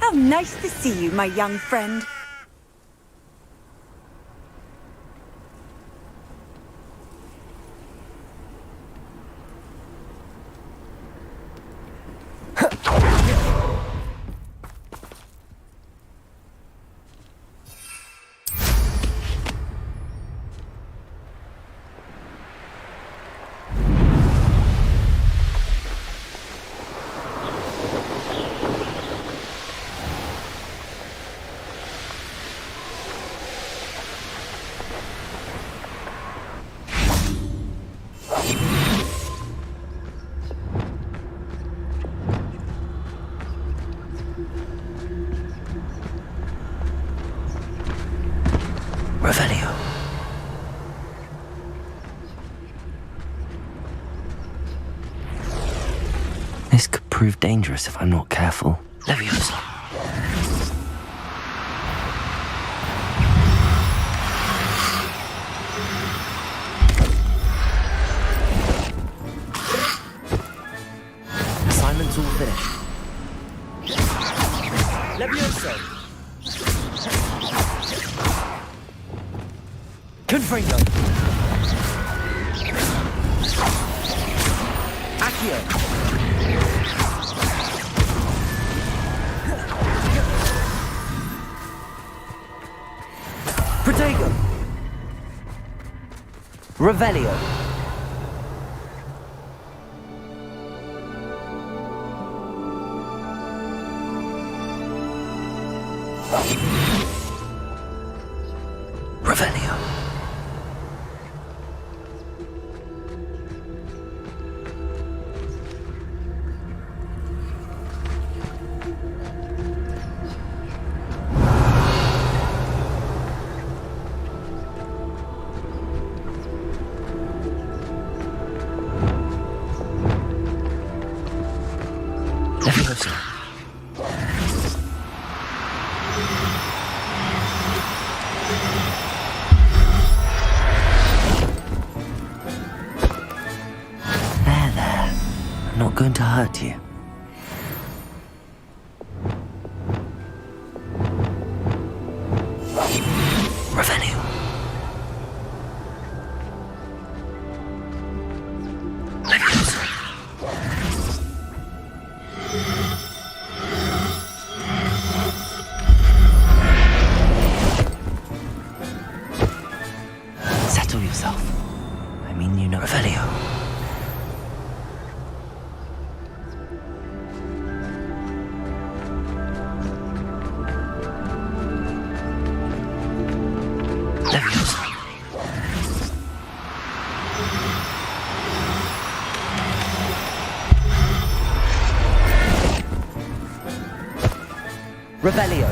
How nice to see you, my young friend. Revelio. This could prove dangerous if I'm not careful. Leviosa. Assignment's all finished. Leviosa. Confringo. Accio. Protego. Revelio. Revelio. Leviosa. There. I'm not going to hurt you. Revenue. Leviosa. Settle yourself. I mean, you know. Revelio. Leviosa. Revelio.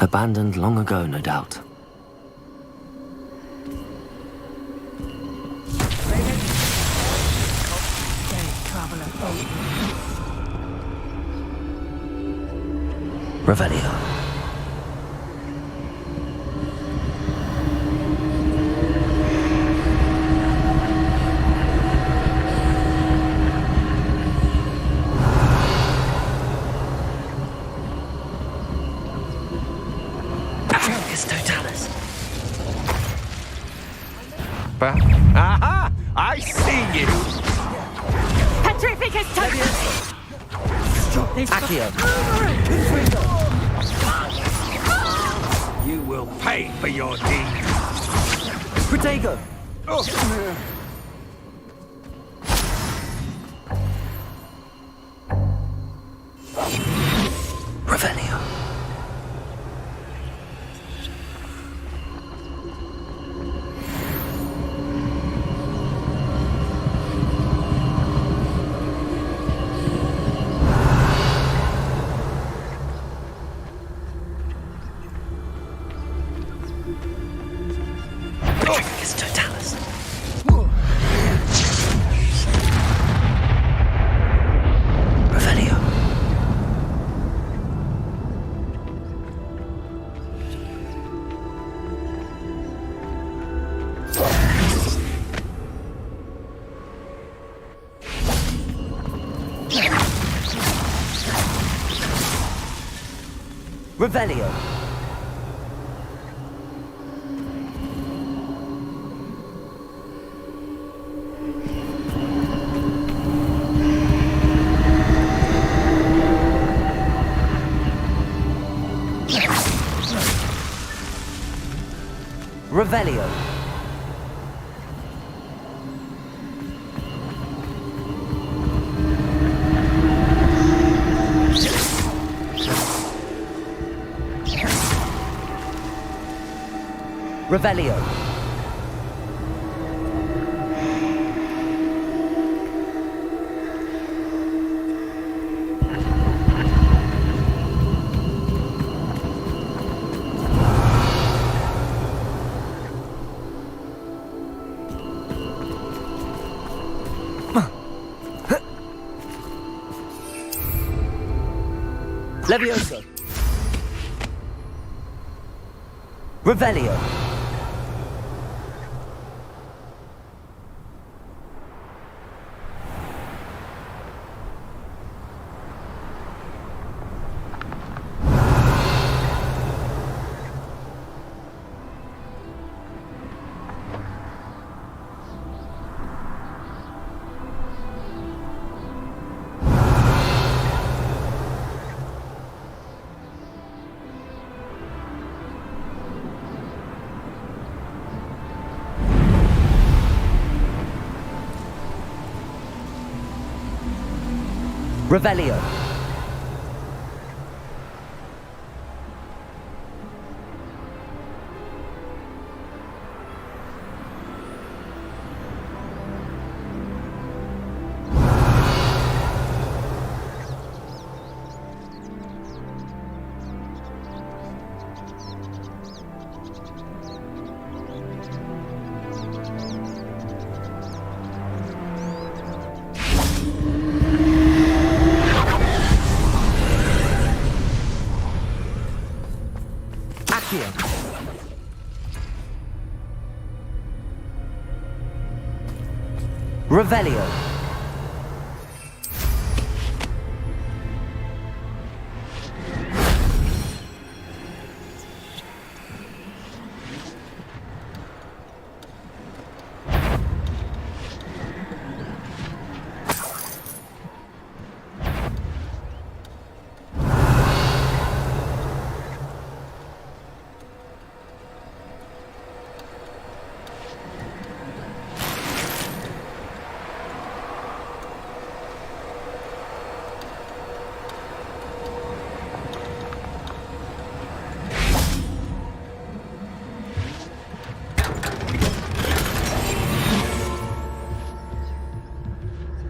Abandoned long ago, no doubt. Revelio. Totalis. Aha! I see you! Petrificus Totalis! Stop this! Accio. You will pay for your deeds. Protego. Oh. Revelio. Revelio. Revelio. Levioso. Revelio. Revelio. Accio. Revelio.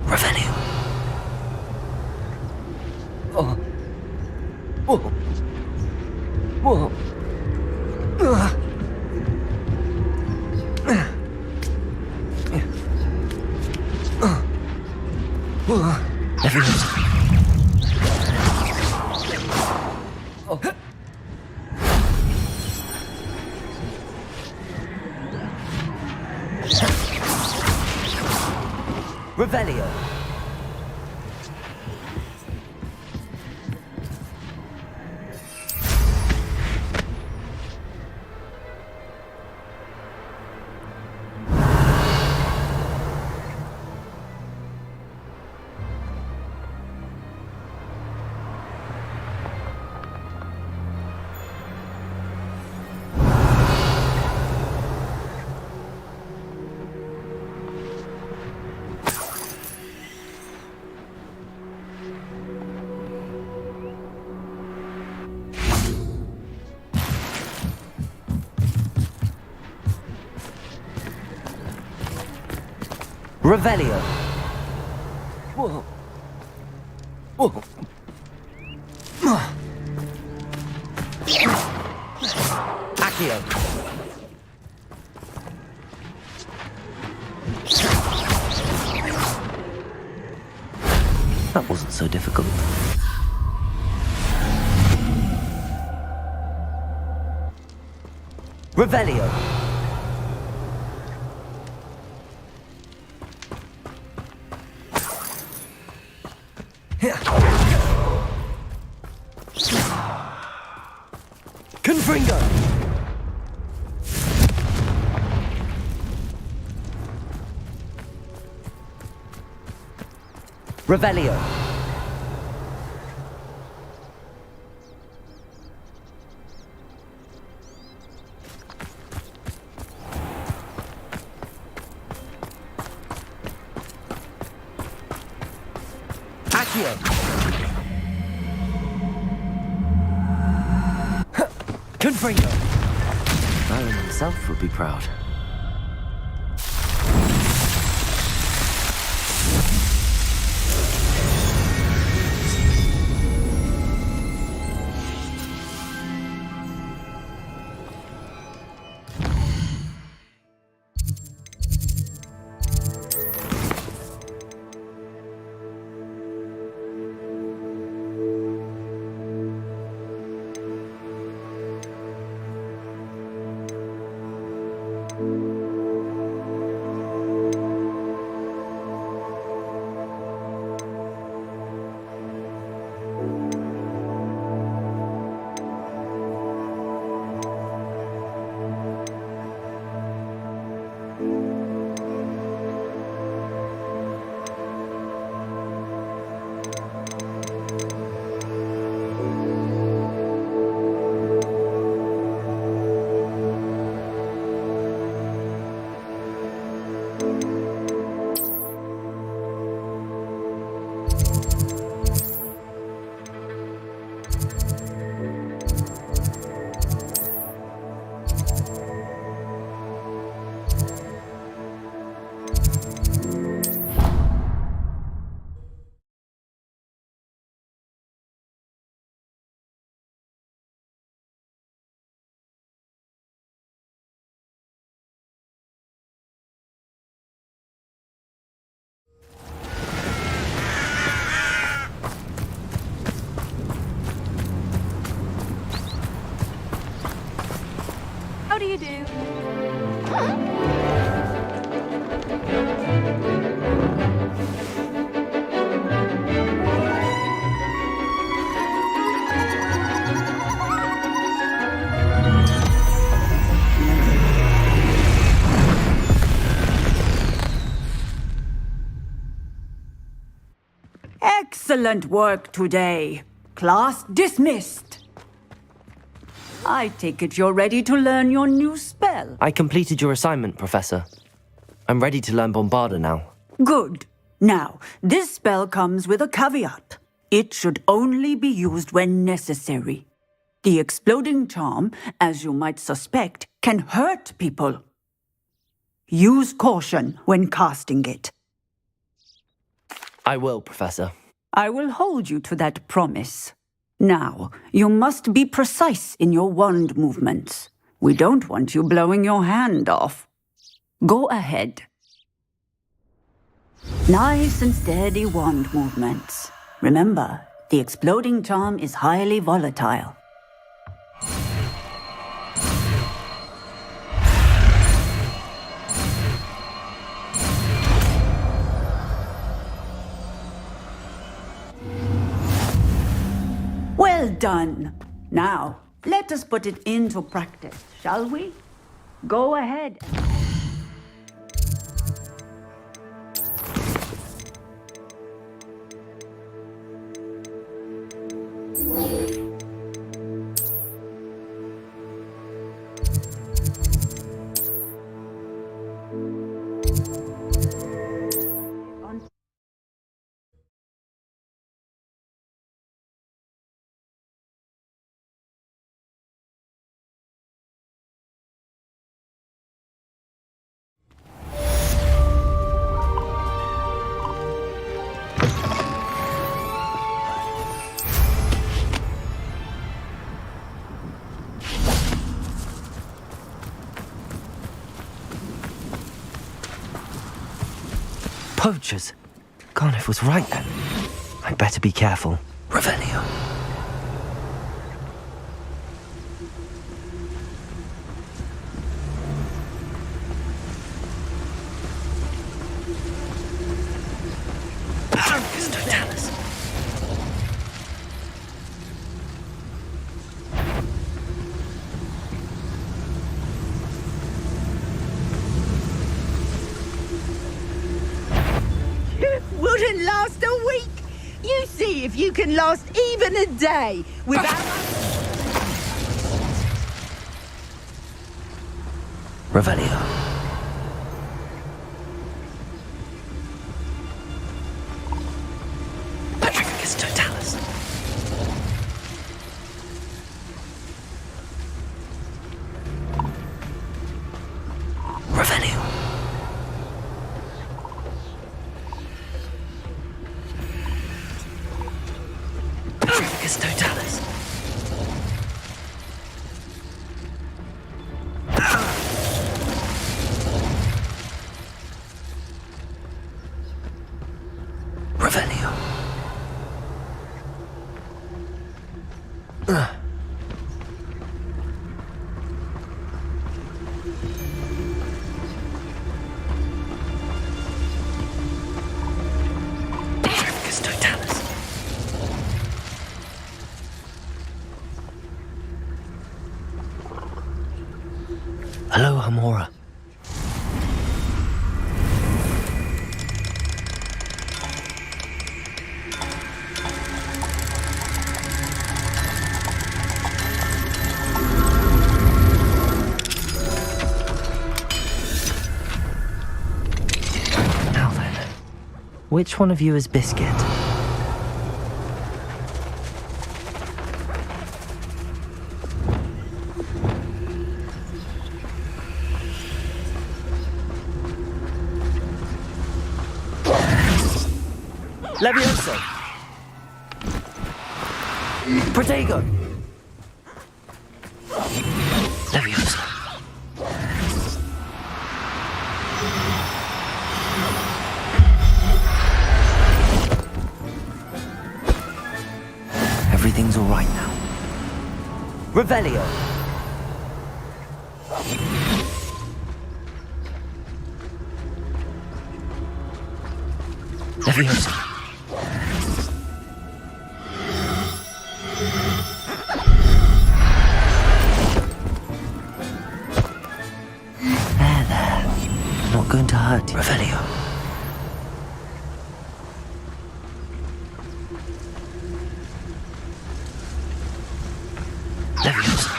Revelio. Oh. Whoa. Whoa. Everyone's... Oh. Revelio. Revelio. Whoa. Whoa. Accio. That wasn't so difficult. Revelio. Confringo. Revelio. Accio. Confringo. Merlin himself would be proud. How do you do? Excellent work today. Class dismissed. I take it you're ready to learn your new spell. I completed your assignment, Professor. I'm ready to learn Bombarda now. Good. Now, this spell comes with a caveat. It should only be used when necessary. The exploding charm, as you might suspect, can hurt people. Use caution when casting it. I will, Professor. I will hold you to that promise. Now, you must be precise in your wand movements. We don't want you blowing your hand off. Go ahead. Nice and steady wand movements. Remember, the exploding charm is highly volatile. Well done. Now, let us put it into practice, shall we? Go ahead. Poachers! Garniff was right then. I'd better be careful. Revelio. Totalis. can last a week. You see if you can last even a day without... Revelio. Petrificus Totalis. Revelio. Petrificus Totalis. Revelio. Petrificus Totalis. Hello, Hamora. Now then, which one of you is Biscuit? Levioso. Protego. Leviosa. Everything's all right now. Revelio. Leviosa. There. Not going to hurt you. Revelio. Leviosa.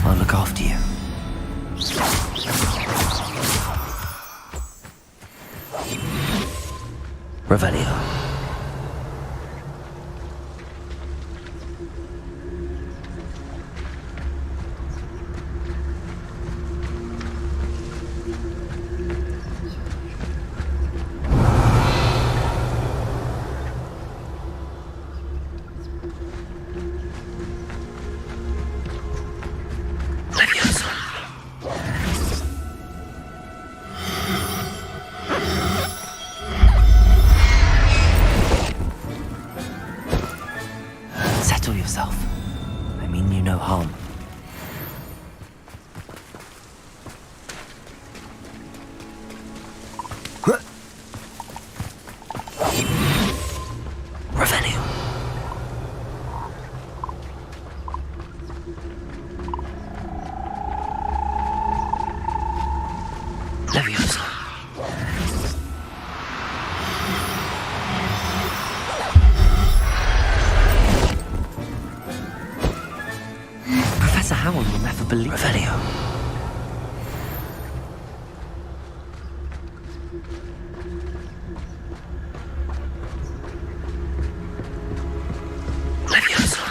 I'll look after you. Revelio. Leviosa. Settle yourself. I mean you no harm. Revelio. Leviosa. Professor Howard will never believe Revelio. Leviosa.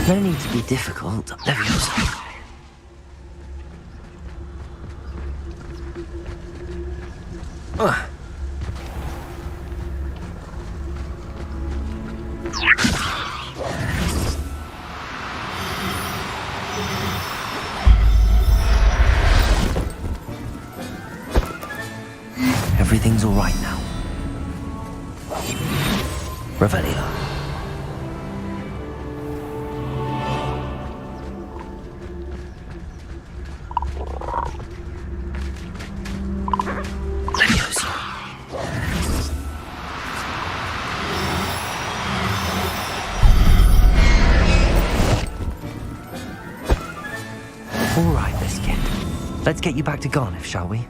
No need to be difficult. Leviosa. Everything's all right now. Revelio. Leviosa. All right, Biscuit. Let's get you back to Garniff, shall we?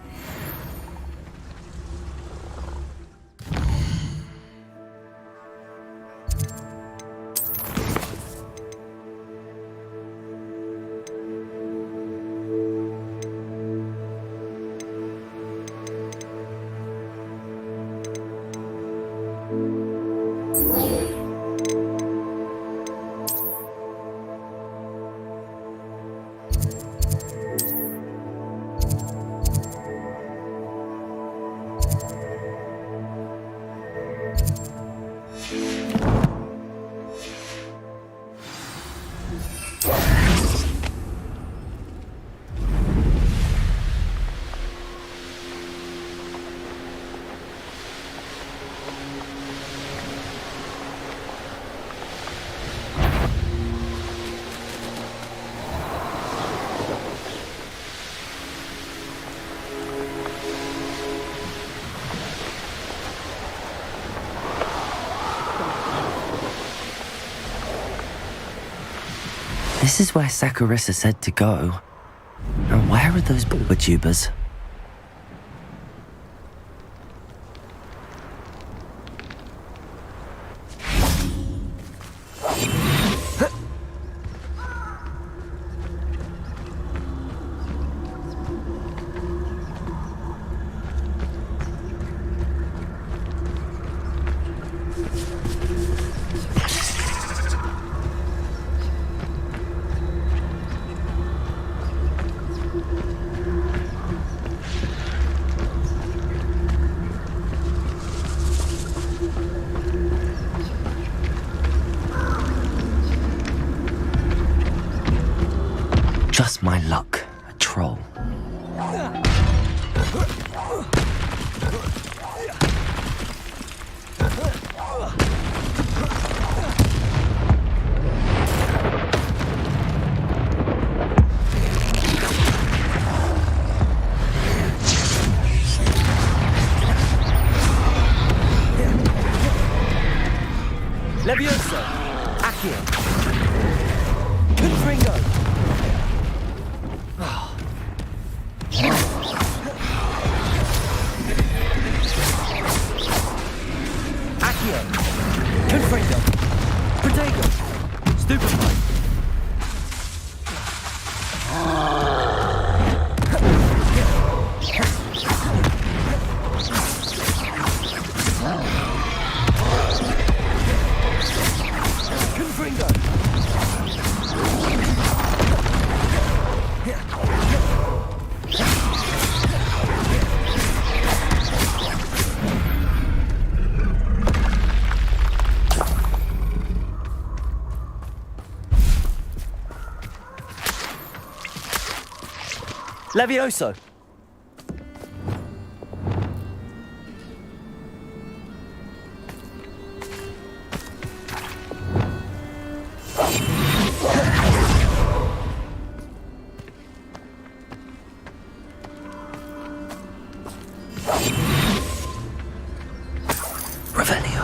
This is where Saccharissa said to go. Now where are those bulba tubers? Just my luck, a troll. Levioso! Accio! Confringo! Accio! Confringo! Protego! Stupefy! Confringo! Levioso! Revelio.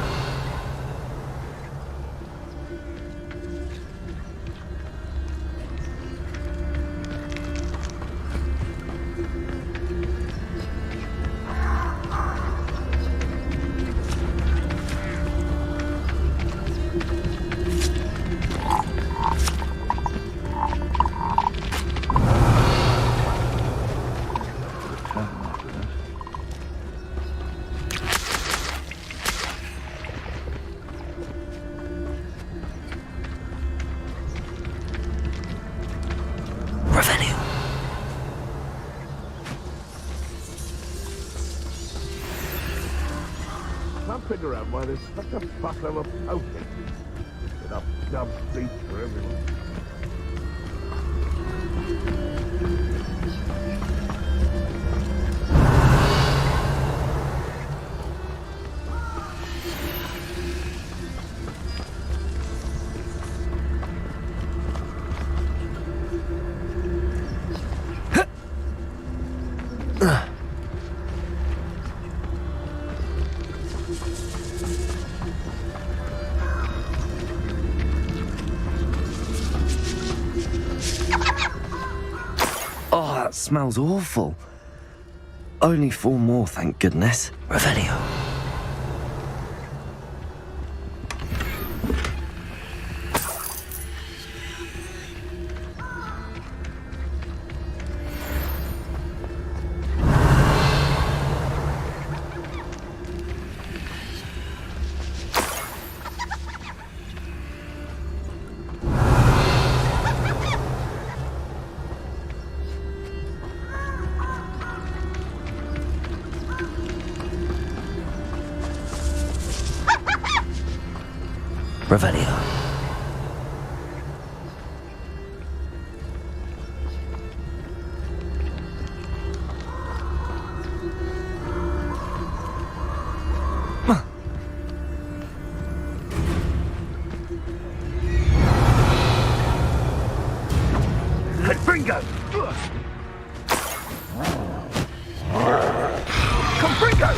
Revelio. Can't figure out why there's such a fuckload of posting. Enough dumb seats for everyone. smells awful. Only 4 more, thank goodness. Revelio. Revelio. Confringo! Confringo!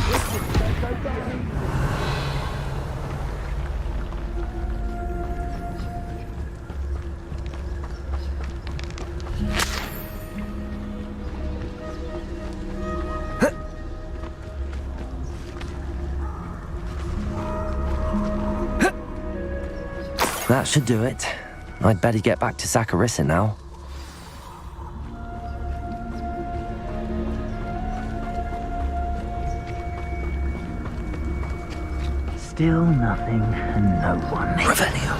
That should do it. I'd better get back to Saccharissa now. Still nothing and no one. Revelio.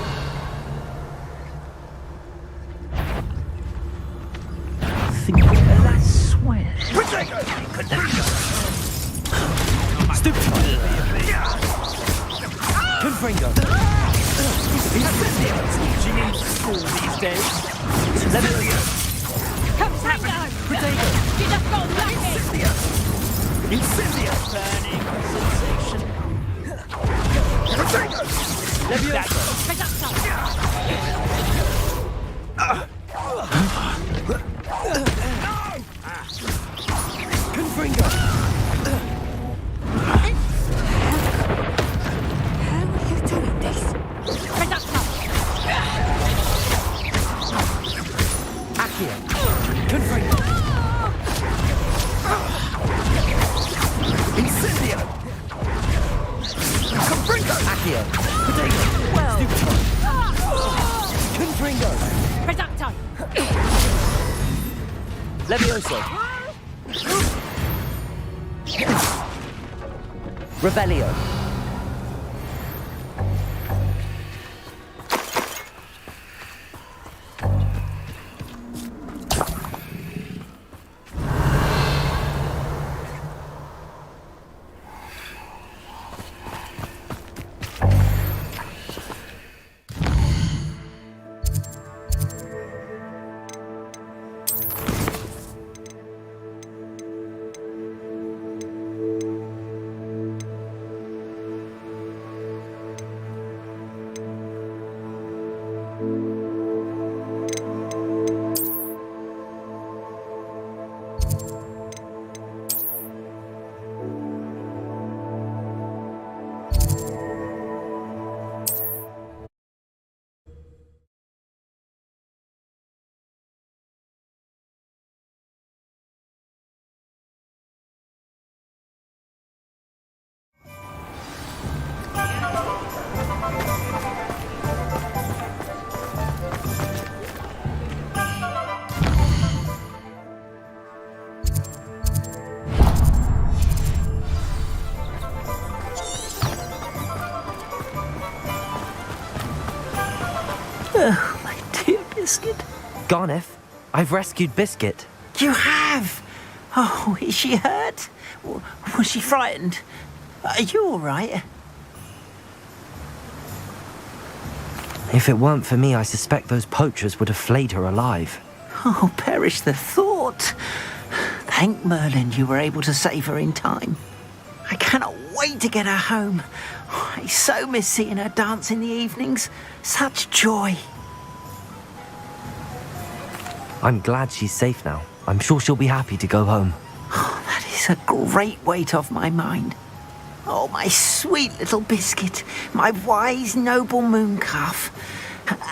I swear. Stupid. Confringo. Teaching in school these days. Potato. You just got lucky! Incendio. Burning sensation. Levioso. Confringo. How are you doing this? Accio. Confringo. Incendio. Confringo. Accio. Potato. Well. Confringo. Reducto! Levioso. Revelio. Oh, my dear Biscuit. Garneth, I've rescued Biscuit. You have? Oh, is she hurt? Was she frightened? Are you all right? If it weren't for me, I suspect those poachers would have flayed her alive. Oh, perish the thought. Thank Merlin you were able to save her in time. I cannot wait to get her home. I so miss seeing her dance in the evenings. Such joy. I'm glad she's safe now. I'm sure she'll be happy to go home. Oh, that is a great weight off my mind. Oh, my sweet little Biscuit, my wise, noble moon calf.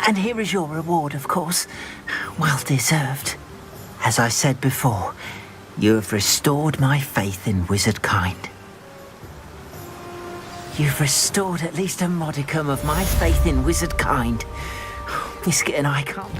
And here is your reward, of course. Well deserved. As I said before, you have restored my faith in wizard kind. You've restored at least a modicum of my faith in wizard kind. Biscuit and I can't...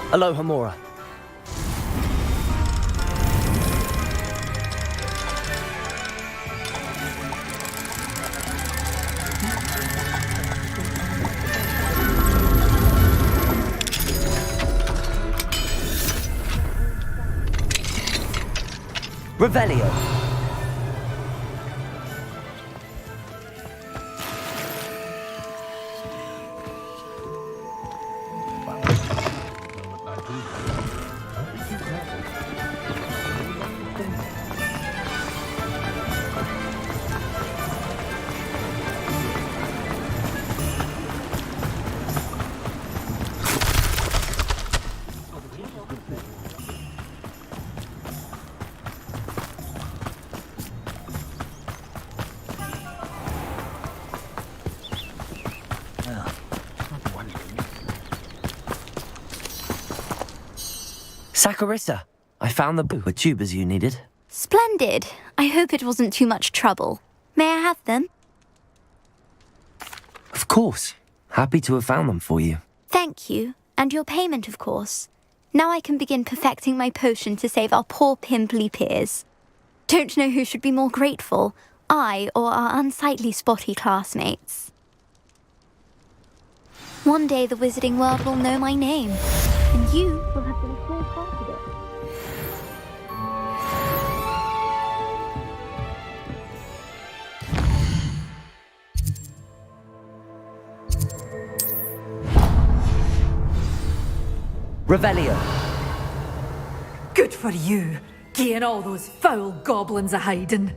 Aloha Mora. Revelio. Saccharissa, I found the tubers you needed. Splendid. I hope it wasn't too much trouble. May I have them? Of course. Happy to have found them for you. Thank you. And your payment, of course. Now I can begin perfecting my potion to save our poor pimply peers. Don't know who should be more grateful, I or our unsightly spotty classmates. One day the wizarding world will know my name, and you will have been a small part of it. Revelio. Good for you, getting all those foul goblins a hiding.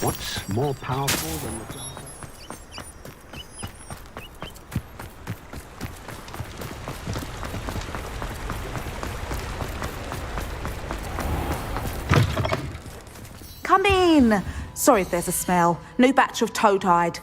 What's more powerful than the... Come in! Sorry if there's a smell. New batch of toad-hide.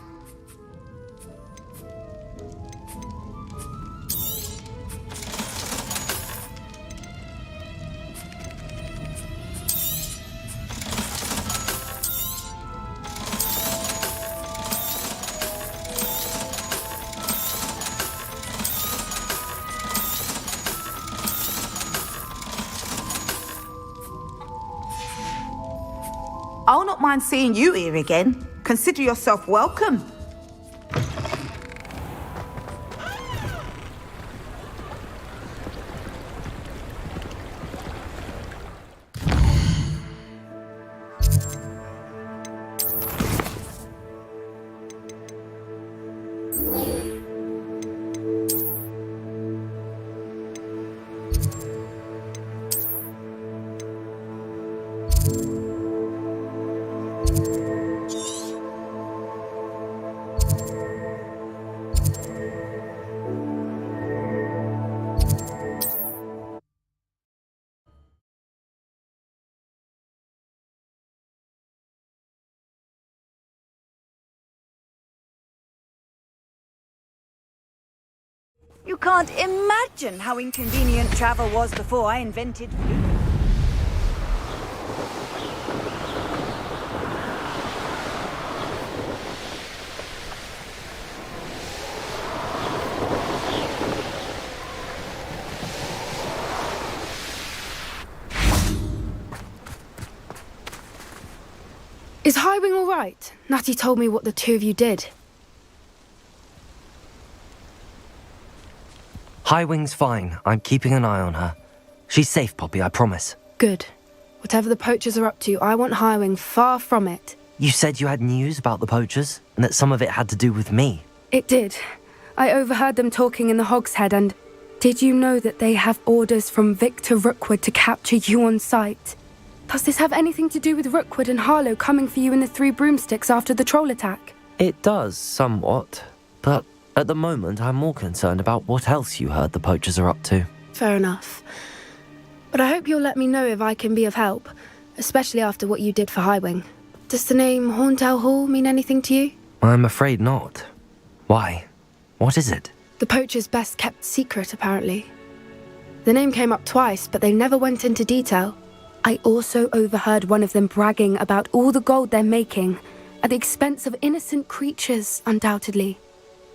I'll not mind seeing you here again. Consider yourself welcome. You can't imagine how inconvenient travel was before I invented food. Is Highwing all right? Natty told me what the two of you did. Highwing's fine. I'm keeping an eye on her. She's safe, Poppy, I promise. Good. Whatever the poachers are up to, I want Highwing far from it. You said you had news about the poachers, and that some of it had to do with me. It did. I overheard them talking in the Hogshead, and did you know that they have orders from Victor Rookwood to capture you on sight? Does this have anything to do with Rookwood and Harlow coming for you in the Three Broomsticks after the troll attack? It does, somewhat. But at the moment, I'm more concerned about what else you heard the poachers are up to. Fair enough. But I hope you'll let me know if I can be of help, especially after what you did for Highwing. Does the name Horntail Hall mean anything to you? I'm afraid not. Why? What is it? The poachers' best kept secret, apparently. The name came up twice, but they never went into detail. I also overheard one of them bragging about all the gold they're making, at the expense of innocent creatures, undoubtedly.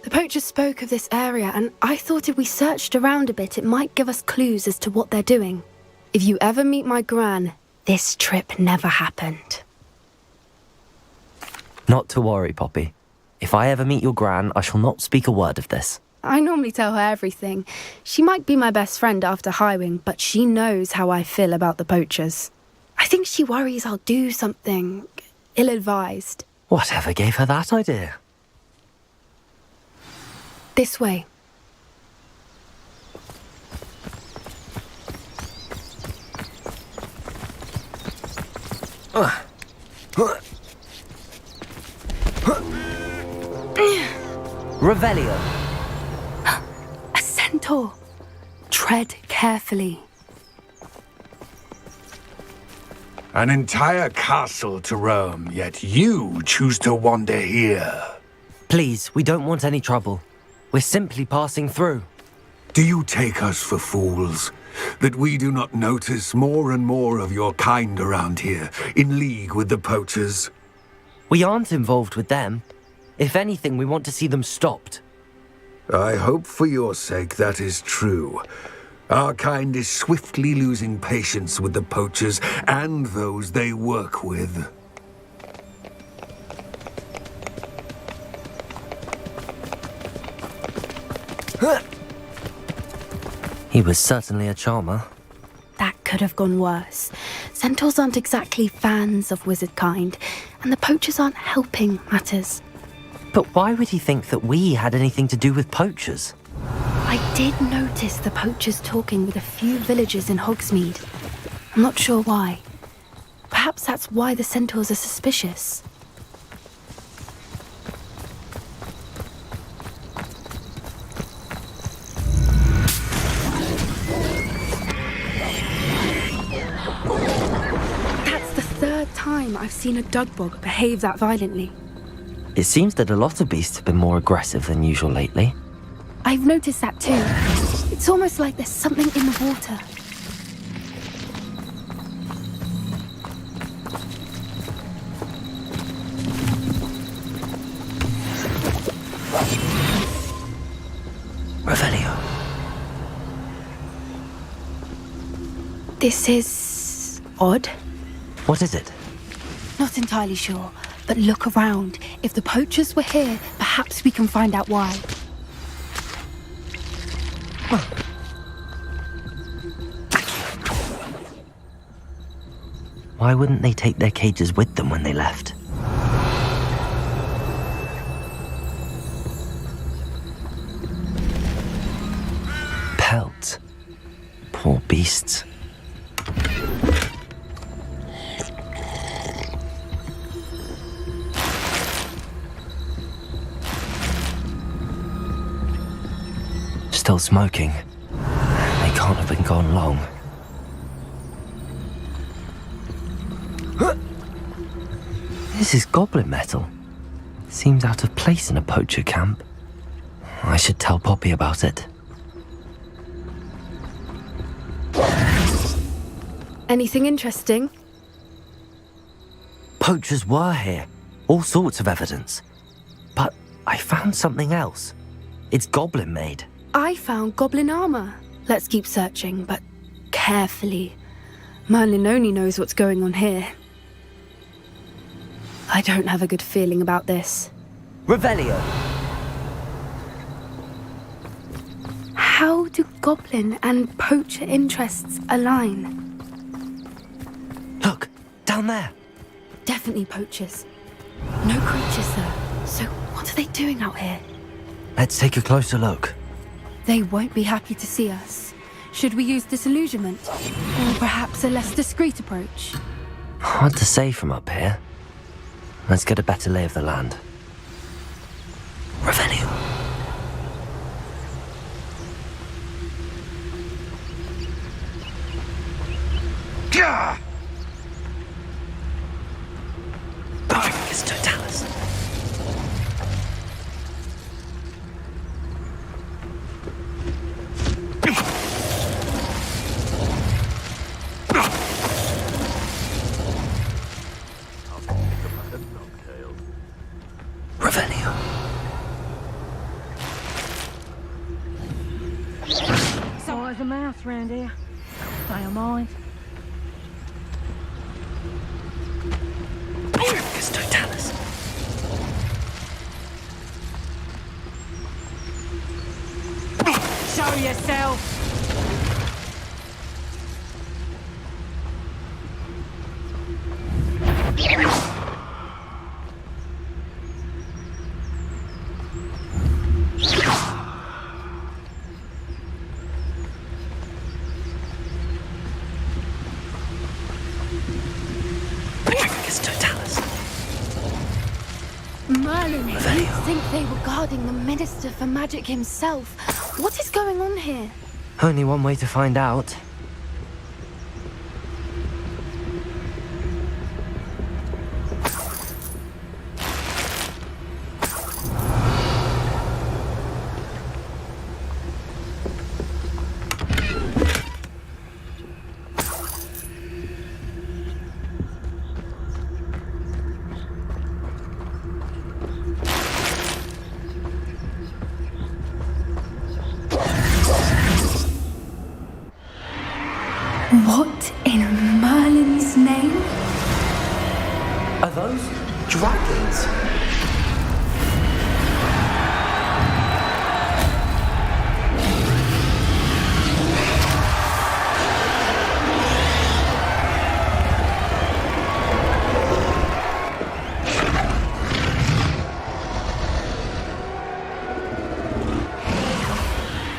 The poachers spoke of this area, and I thought if we searched around a bit, it might give us clues as to what they're doing. If you ever meet my gran, this trip never happened. Not to worry, Poppy. If I ever meet your gran, I shall not speak a word of this. I normally tell her everything. She might be my best friend after Highwing, but she knows how I feel about the poachers. I think she worries I'll do something ill-advised. Whatever gave her that idea? This way. Revelio. A centaur. Tread carefully. An entire castle to roam, yet you choose to wander here. Please, we don't want any trouble. We're simply passing through. Do you take us for fools? That we do not notice more and more of your kind around here, in league with the poachers? We aren't involved with them. If anything, we want to see them stopped. I hope for your sake that is true. Our kind is swiftly losing patience with the poachers and those they work with. He was certainly a charmer. That could have gone worse. Centaurs aren't exactly fans of wizard kind, and the poachers aren't helping matters. But why would he think that we had anything to do with poachers? I did notice the poachers talking with a few villagers in Hogsmeade. I'm not sure why. Perhaps that's why the centaurs are suspicious. That's the third time I've seen a dugbog behave that violently. It seems that a lot of beasts have been more aggressive than usual lately. I've noticed that too. It's almost like there's something in the water. Revelio. This is odd. What is it? Not entirely sure, but look around. If the poachers were here, perhaps we can find out why. Why wouldn't they take their cages with them when they left? Pelt. Poor beasts. Still smoking. They can't have been gone long. This is goblin metal. Seems out of place in a poacher camp. I should tell Poppy about it. Anything interesting? Poachers were here. All sorts of evidence. But I found something else. It's goblin made. I found goblin armor. Let's keep searching, but carefully. Merlin only knows what's going on here. I don't have a good feeling about this. Revelio. How do goblin and poacher interests align? Look, down there. Definitely poachers. No creatures though. So what are they doing out here? Let's take a closer look. They won't be happy to see us. Should we use disillusionment? Or perhaps a less discreet approach? Hard to say from up here. Let's get a better lay of the land. Revelio. Gah! Bifurcus totalis. Revelio. So there's a mouse round here. Don't mind. Bifurcus totalis. Show yourself! Bifurcus totalis. Merlin, you'd think they were guarding the Minister for Magic himself. What is going on here? Only one way to find out. What in Merlin's name? Are those dragons?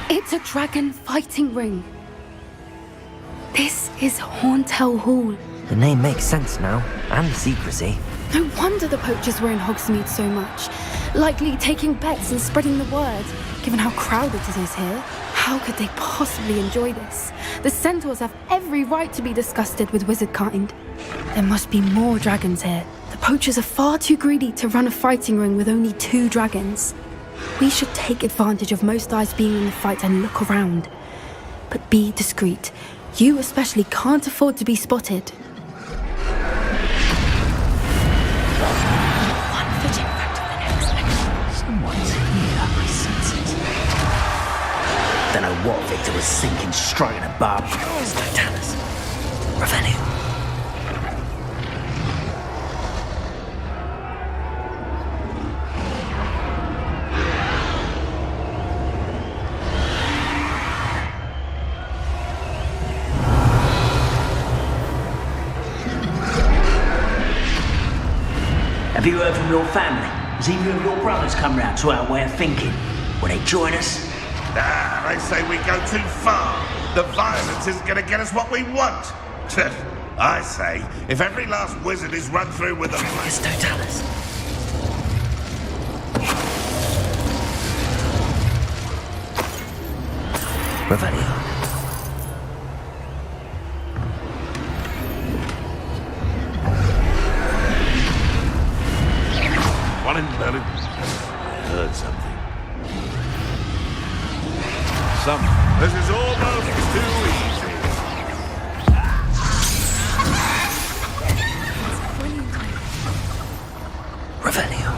It's a dragon fighting ring. This is Hauntel Hall. The name makes sense now, and the secrecy. No wonder the poachers were in Hogsmeade so much. Likely taking bets and spreading the word, given how crowded it is here. How could they possibly enjoy this? The centaurs have every right to be disgusted with wizard kind. There must be more dragons here. The poachers are far too greedy to run a fighting ring with only 2 dragons. We should take advantage of most eyes being in the fight and look around. But be discreet. You especially can't afford to be spotted. One fitting back to the next. Someone's here, I sense it. Don't know what Victor was thinking, striking a bar. It's totalis. Revelio. Have you heard from your family? Has either of your brothers come round to our way of thinking? Will they join us? Nah, they say we go too far. The violence isn't going to get us what we want. I say, if every last wizard is run through with a... It's totalis. Revelio. One in Berlin. I heard something. This is almost too easy. Revelio.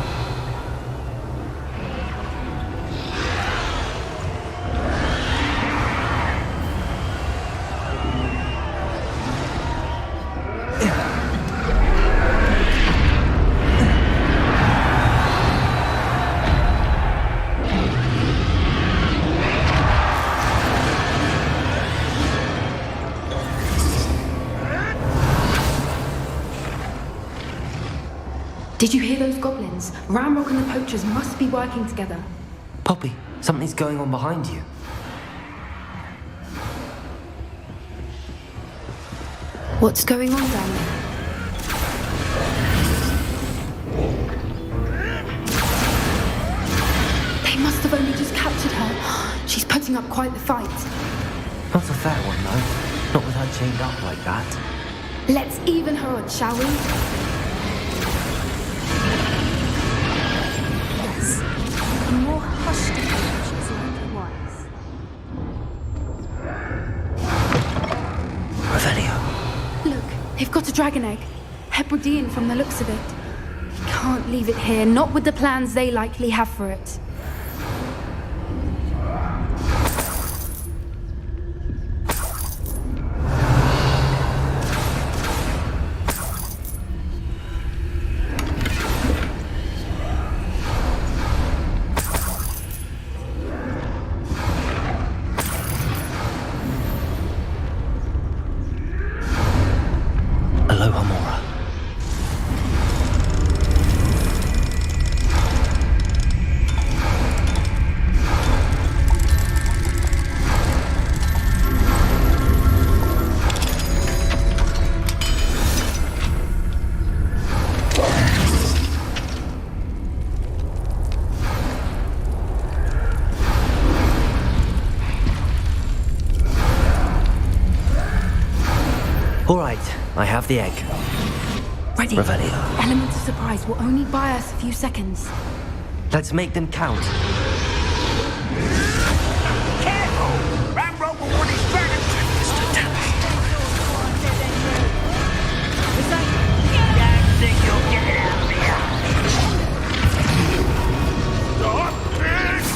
Did you hear those goblins? Ramrock and the poachers must be working together. Poppy, something's going on behind you. What's going on down there? They must have only just captured her. She's putting up quite the fight. Not a fair one, though. Not with her chained up like that. Let's even her odds, shall we? Yes. A more hushed approach is likely wise. Revelio. Look, they've got a dragon egg. Hebridean from the looks of it. Can't leave it here, not with the plans they likely have for it. Aloha, Mora. All right, I have the egg. Ready. Revelio. Elements of surprise will only buy us a few seconds. Let's make them count. Careful! Ramrock will want his dragon to think you'll get out of here. Stop this!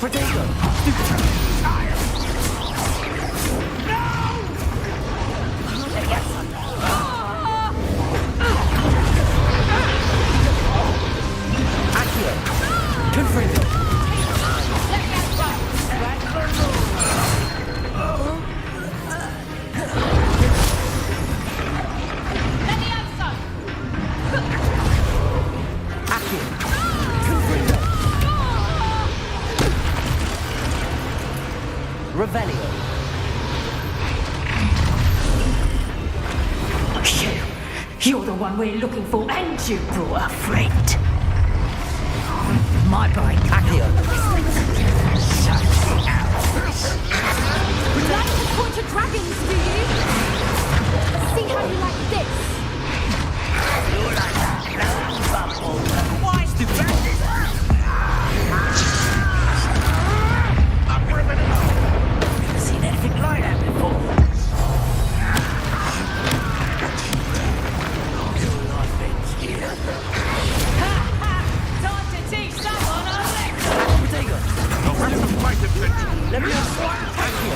Potato! Accio! Confringo! Accio! Confringo! Revelio. You're the one we're looking for, and you brought a friend. My boy. Accio. You like to torture dragons, do you? See how you like this? You're like that clown bubble. Why is the bandit? I'm ripping it off. Never seen anything like that before. Time to teach someone a lesson. Potato. Let me know.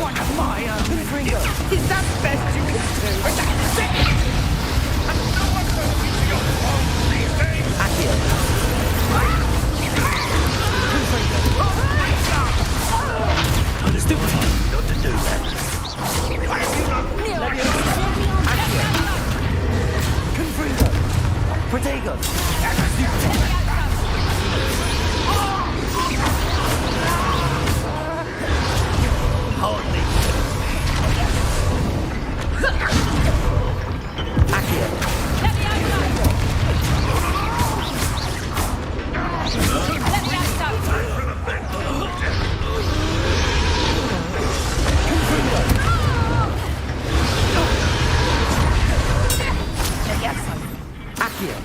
One of my Confringo. Is that the best you can do? That's it! And no one's going to use your phone these days! Accio. Confringo. Stupid. Not to do that. Why have you not... Accio. Confringo. Potato. Hardly. Accio. Accio.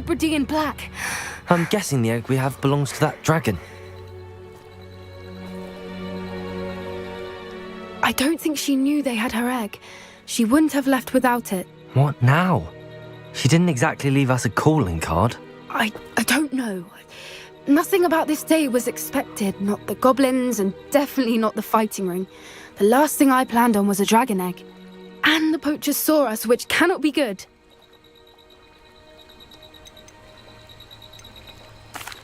Hebridean black. I'm guessing the egg we have belongs to that dragon. I don't think she knew they had her egg. She wouldn't have left without it. What now? She didn't exactly leave us a calling card. I don't know. Nothing about this day was expected. Not the goblins, and definitely not the fighting ring. The last thing I planned on was a dragon egg. And the poachers saw us, which cannot be good.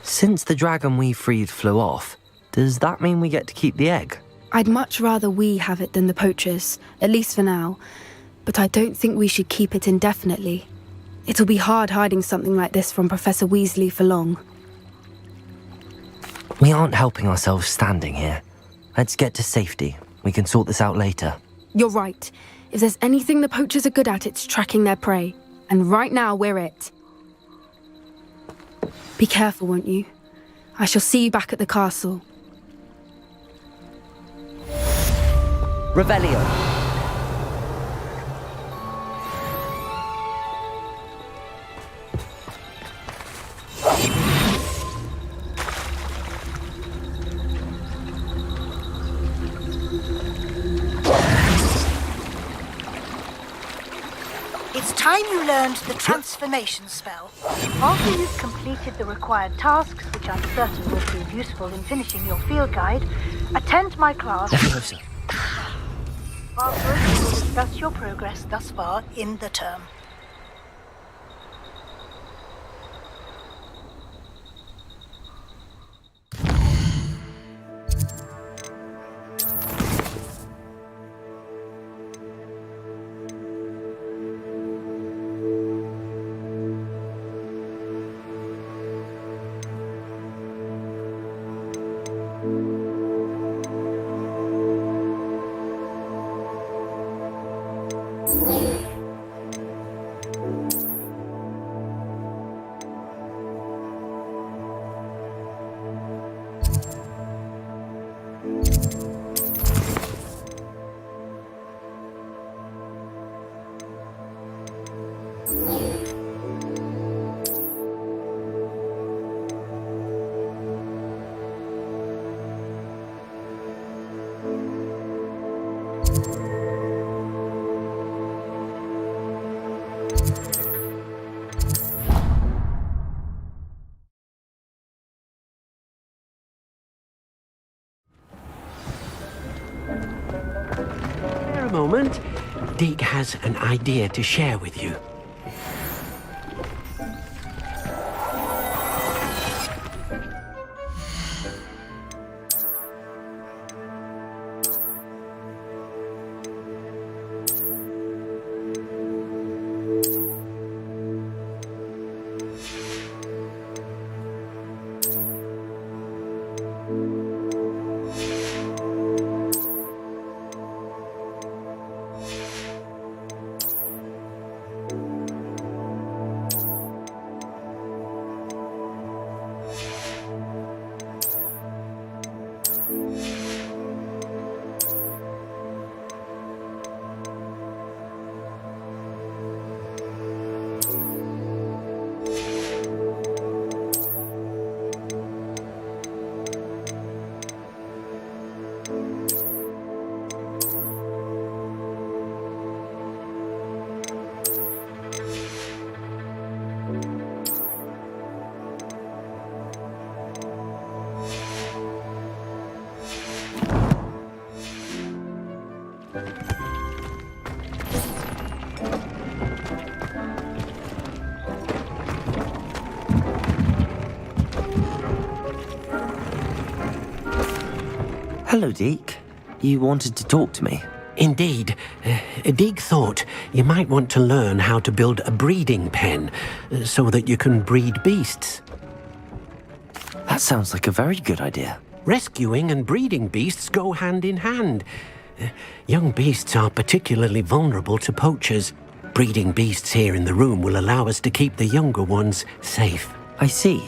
Since the dragon we freed flew off, does that mean we get to keep the egg? I'd much rather we have it than the poachers, at least for now. But I don't think we should keep it indefinitely. It'll be hard hiding something like this from Professor Weasley for long. We aren't helping ourselves standing here. Let's get to safety. We can sort this out later. You're right. If there's anything the poachers are good at, it's tracking their prey. And right now, we're it. Be careful, won't you? I shall see you back at the castle. Revelio. It's time you learned the transformation spell. After you've completed the required tasks, which I'm certain will prove useful in finishing your field guide, attend my class. Afterwards, we will discuss your progress thus far in the term. A moment. Deke has an idea to share with you. Hello, Deke. You wanted to talk to me? Indeed. Deke thought you might want to learn how to build a breeding pen so that you can breed beasts. That sounds like a very good idea. Rescuing and breeding beasts go hand in hand. Young beasts are particularly vulnerable to poachers. Breeding beasts here in the room will allow us to keep the younger ones safe. I see.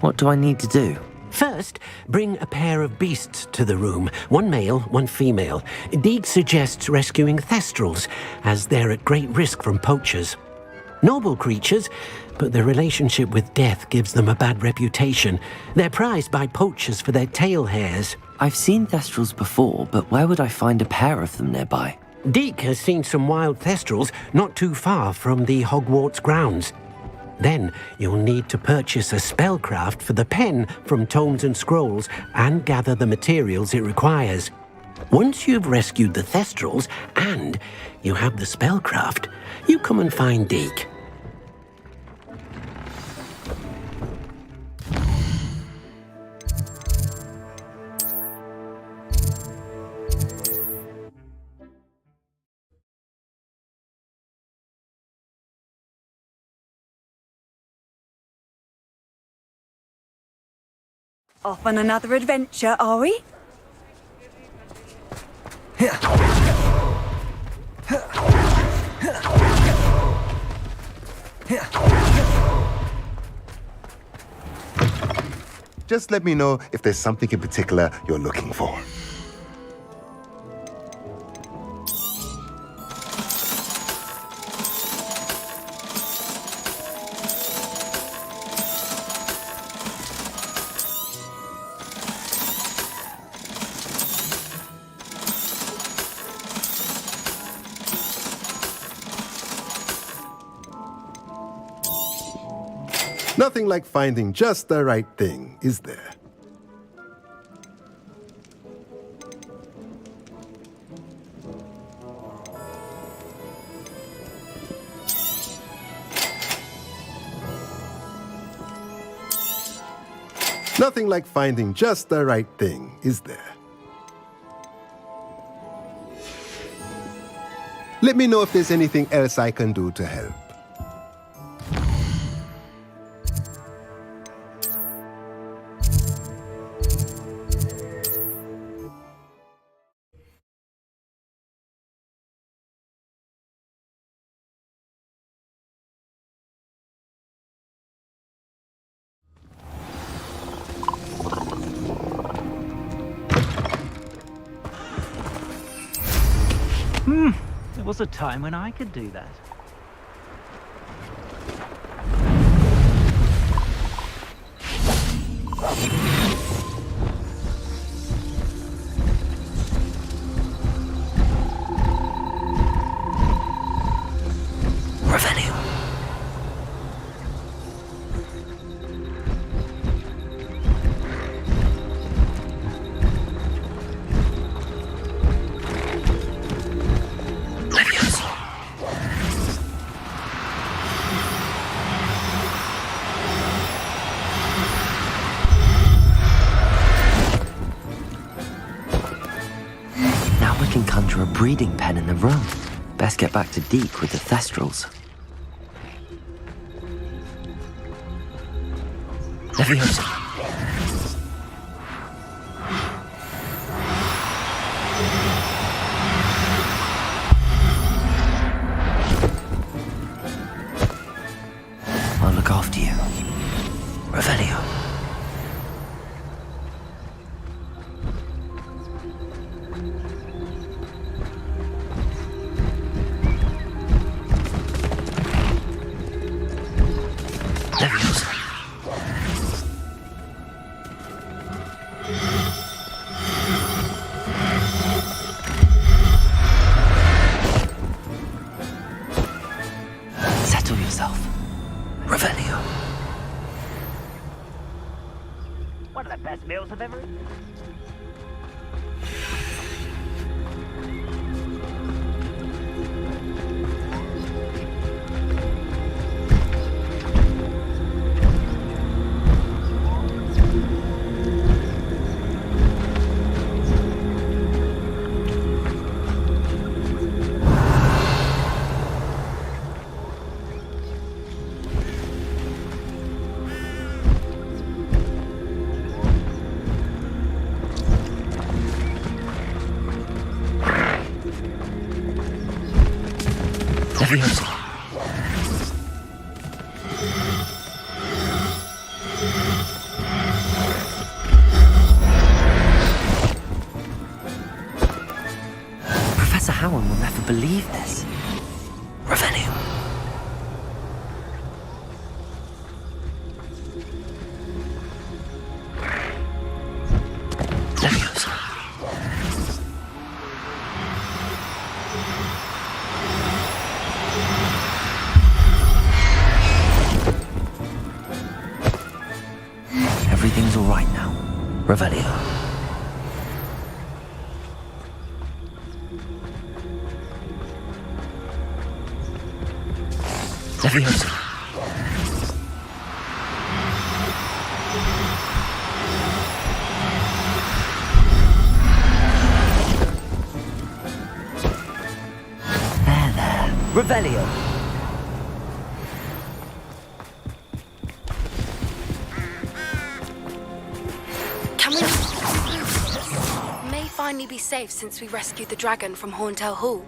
What do I need to do? First, bring a pair of beasts to the room. One male, one female. Deke suggests rescuing thestrals, as they're at great risk from poachers. Noble creatures, but their relationship with death gives them a bad reputation. They're prized by poachers for their tail hairs. I've seen Thestrals before, but where would I find a pair of them nearby? Deke has seen some wild Thestrals not too far from the Hogwarts grounds. Then you'll need to purchase a spellcraft for the pen from Tomes and Scrolls and gather the materials it requires. Once you've rescued the Thestrals and you have the spellcraft, you come and find Deke. Off on another adventure, are we? Just let me know if there's something in particular you're looking for. Nothing like finding just the right thing, is there? Nothing like finding just the right thing, is there? Let me know if there's anything else I can do to help. There was a time when I could do that. Revenue. Can conjure a breeding pen in the room. Best get back to Deke with the Thestrals. Leviosa. I'll look after you. Revelio. Settle yourself. Revelio. One of the best meals I've ever eaten. Leviosa. Professor Howard will never believe this. Revenue. Revelio. Leviosa. There. Revelio. Can we... May finally be safe since we rescued the dragon from Horntail Hall.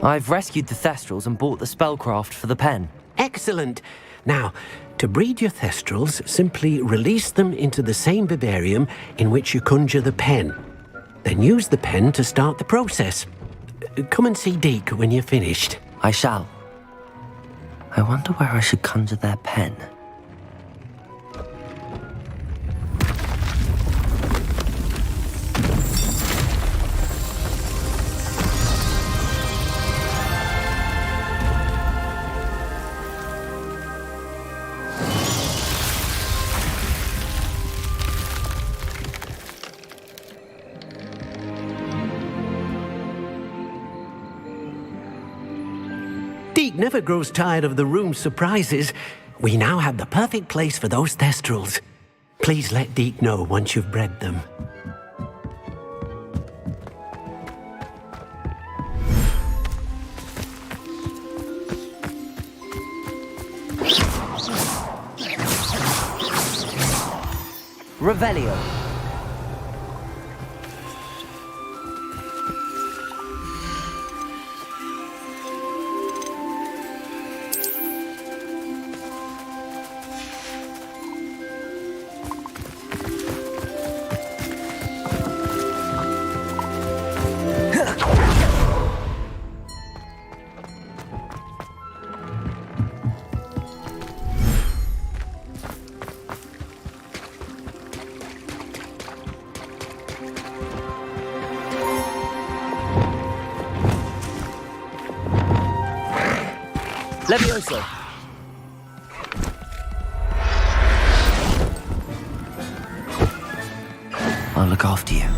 I've rescued the Thestrals and bought the spellcraft for the pen. Excellent. Now, to breed your Thestrals, simply release them into the same vivarium in which you conjure the pen. Then use the pen to start the process. Come and see Deke when you're finished. I shall. I wonder where I should conjure their pen. Deke never grows tired of the room's surprises. We now have the perfect place for those Thestrals. Please let Deke know once you've bred them. Revelio. Leviosa. I'll look after you.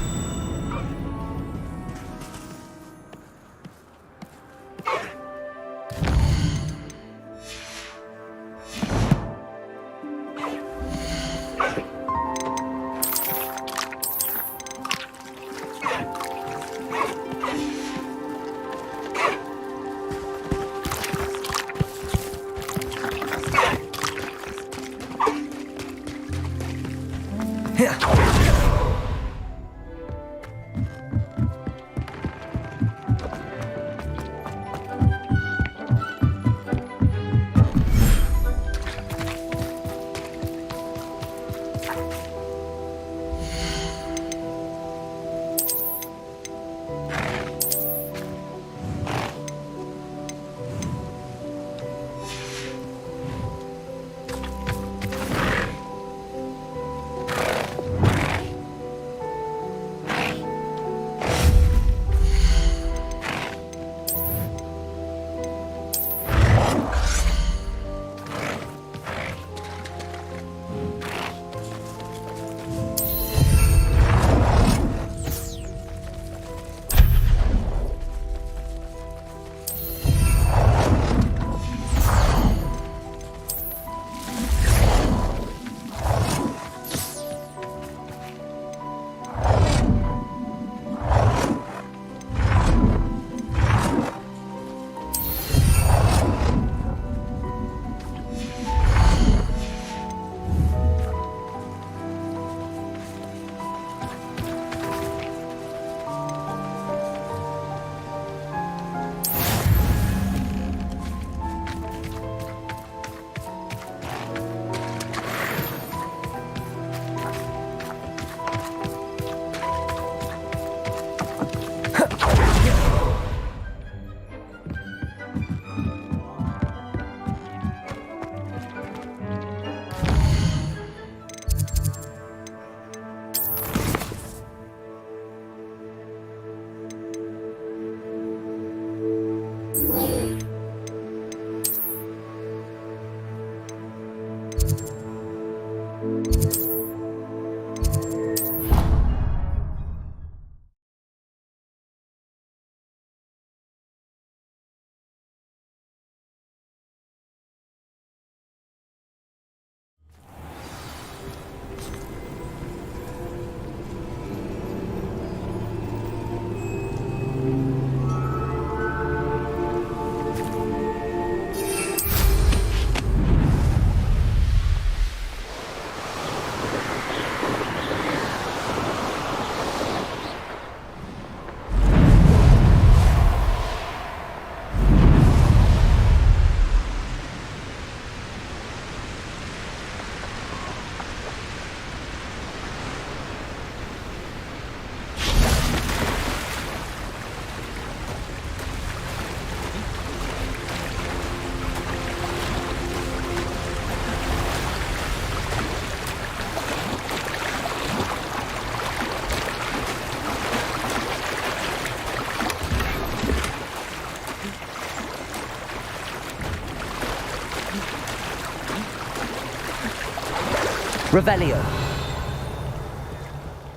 Revelio.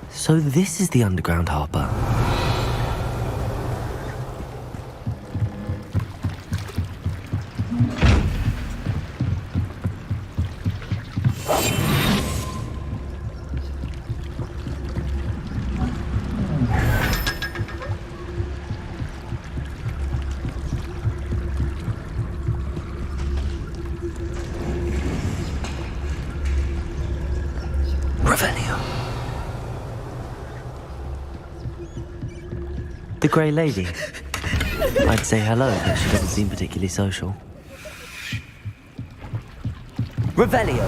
So this is the underground harbour. The Grey Lady. I'd say hello, but she doesn't seem particularly social. Revelio.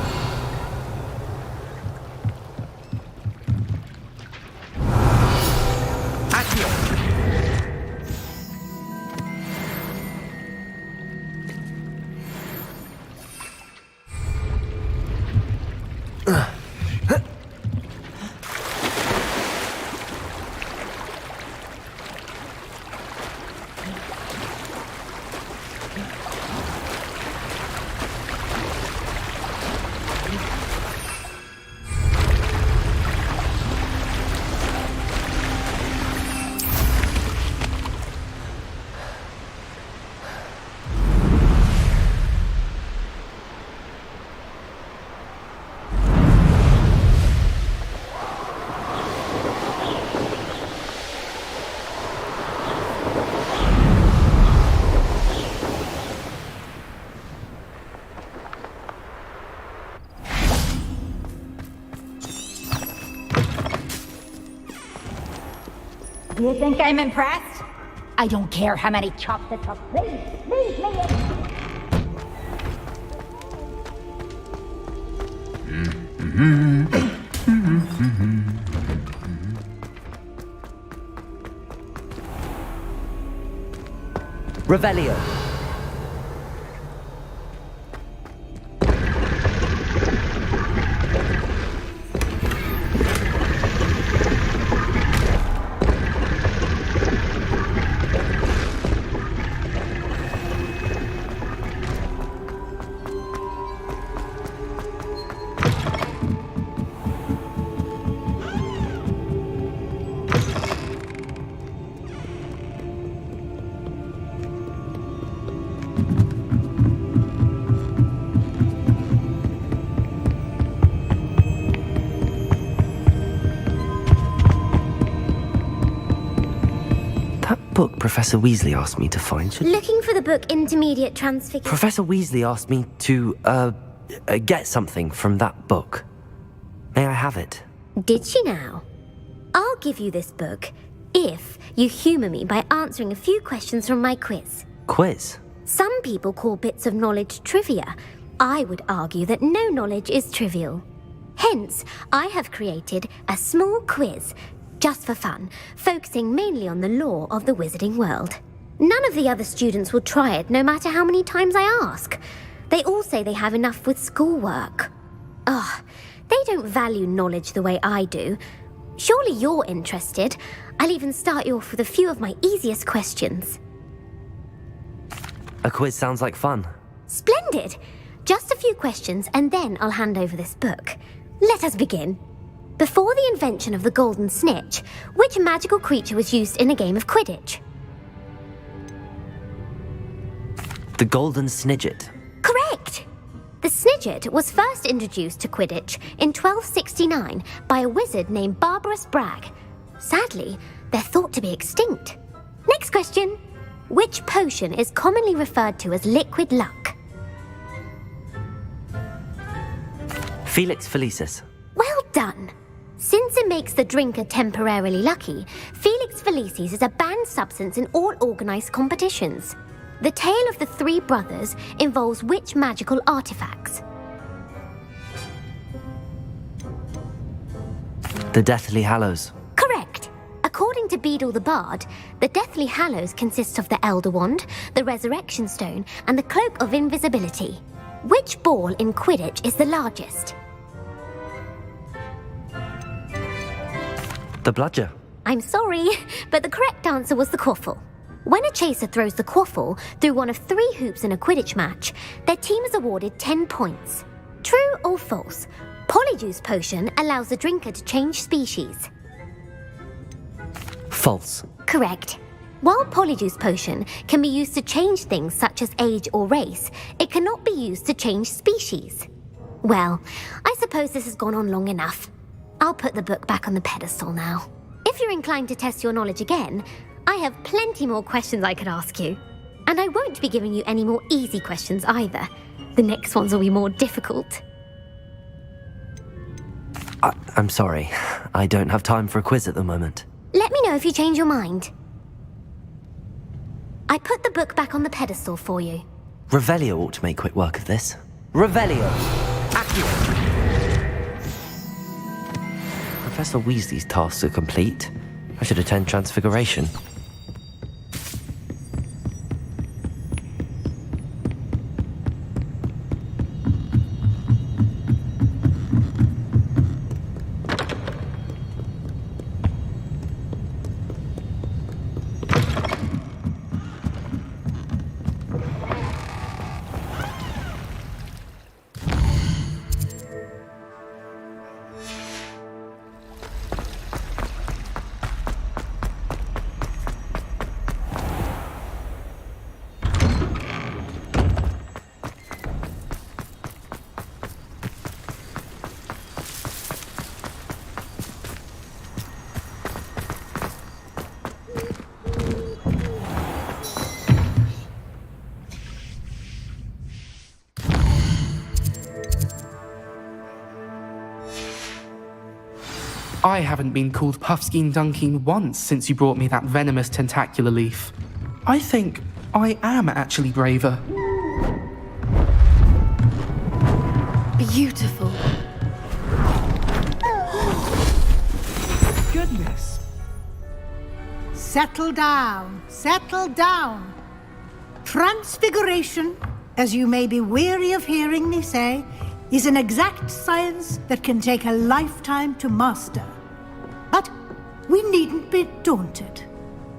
You think I'm impressed? I don't care how many chops it took. Please, leave me Revelio. Book Professor Weasley asked me to find should... Looking for the book Intermediate Transfiguration. Professor Weasley asked me to, get something from that book. May I have it? Did she now? I'll give you this book if you humour me by answering a few questions from my quiz. Quiz? Some people call bits of knowledge trivia. I would argue that no knowledge is trivial. Hence, I have created a small quiz just for fun, focusing mainly on the lore of the wizarding world. None of the other students will try it, no matter how many times I ask. They all say they have enough with schoolwork. Ugh, they don't value knowledge the way I do. Surely you're interested. I'll even start you off with a few of my easiest questions. A quiz sounds like fun. Splendid! Just a few questions, and then I'll hand over this book. Let us begin. Before the invention of the golden snitch, which magical creature was used in a game of Quidditch? The golden snidget. Correct! The snidget was first introduced to Quidditch in 1269 by a wizard named Barbarous Bragg. Sadly, they're thought to be extinct. Next question. Which potion is commonly referred to as liquid luck? Felix Felicis. Well done! Since it makes the drinker temporarily lucky, Felix Felicis is a banned substance in all organised competitions. The tale of the three brothers involves which magical artifacts? The Deathly Hallows. Correct! According to Beadle the Bard, the Deathly Hallows consists of the Elder Wand, the Resurrection Stone, and the Cloak of Invisibility. Which ball in Quidditch is the largest? The bludger. I'm sorry, but the correct answer was the quaffle. When a chaser throws the quaffle through one of 3 hoops in a Quidditch match, their team is awarded 10 points. True or false? Polyjuice potion allows the drinker to change species. False. Correct. While Polyjuice potion can be used to change things such as age or race, it cannot be used to change species. Well, I suppose this has gone on long enough. I'll put the book back on the pedestal now. If you're inclined to test your knowledge again, I have plenty more questions I could ask you. And I won't be giving you any more easy questions either. The next ones will be more difficult. I'm sorry. I don't have time for a quiz at the moment. Let me know if you change your mind. I put the book back on the pedestal for you. Revelio ought to make quick work of this. Revelio! Accurate! Professor Weasley's tasks are complete. I should attend Transfiguration. I haven't been called Puffskein Dunking once since you brought me that venomous tentacular leaf. I think I am actually braver. Beautiful. Goodness. Settle down, settle down. Transfiguration, as you may be weary of hearing me say, is an exact science that can take a lifetime to master. But we needn't be daunted.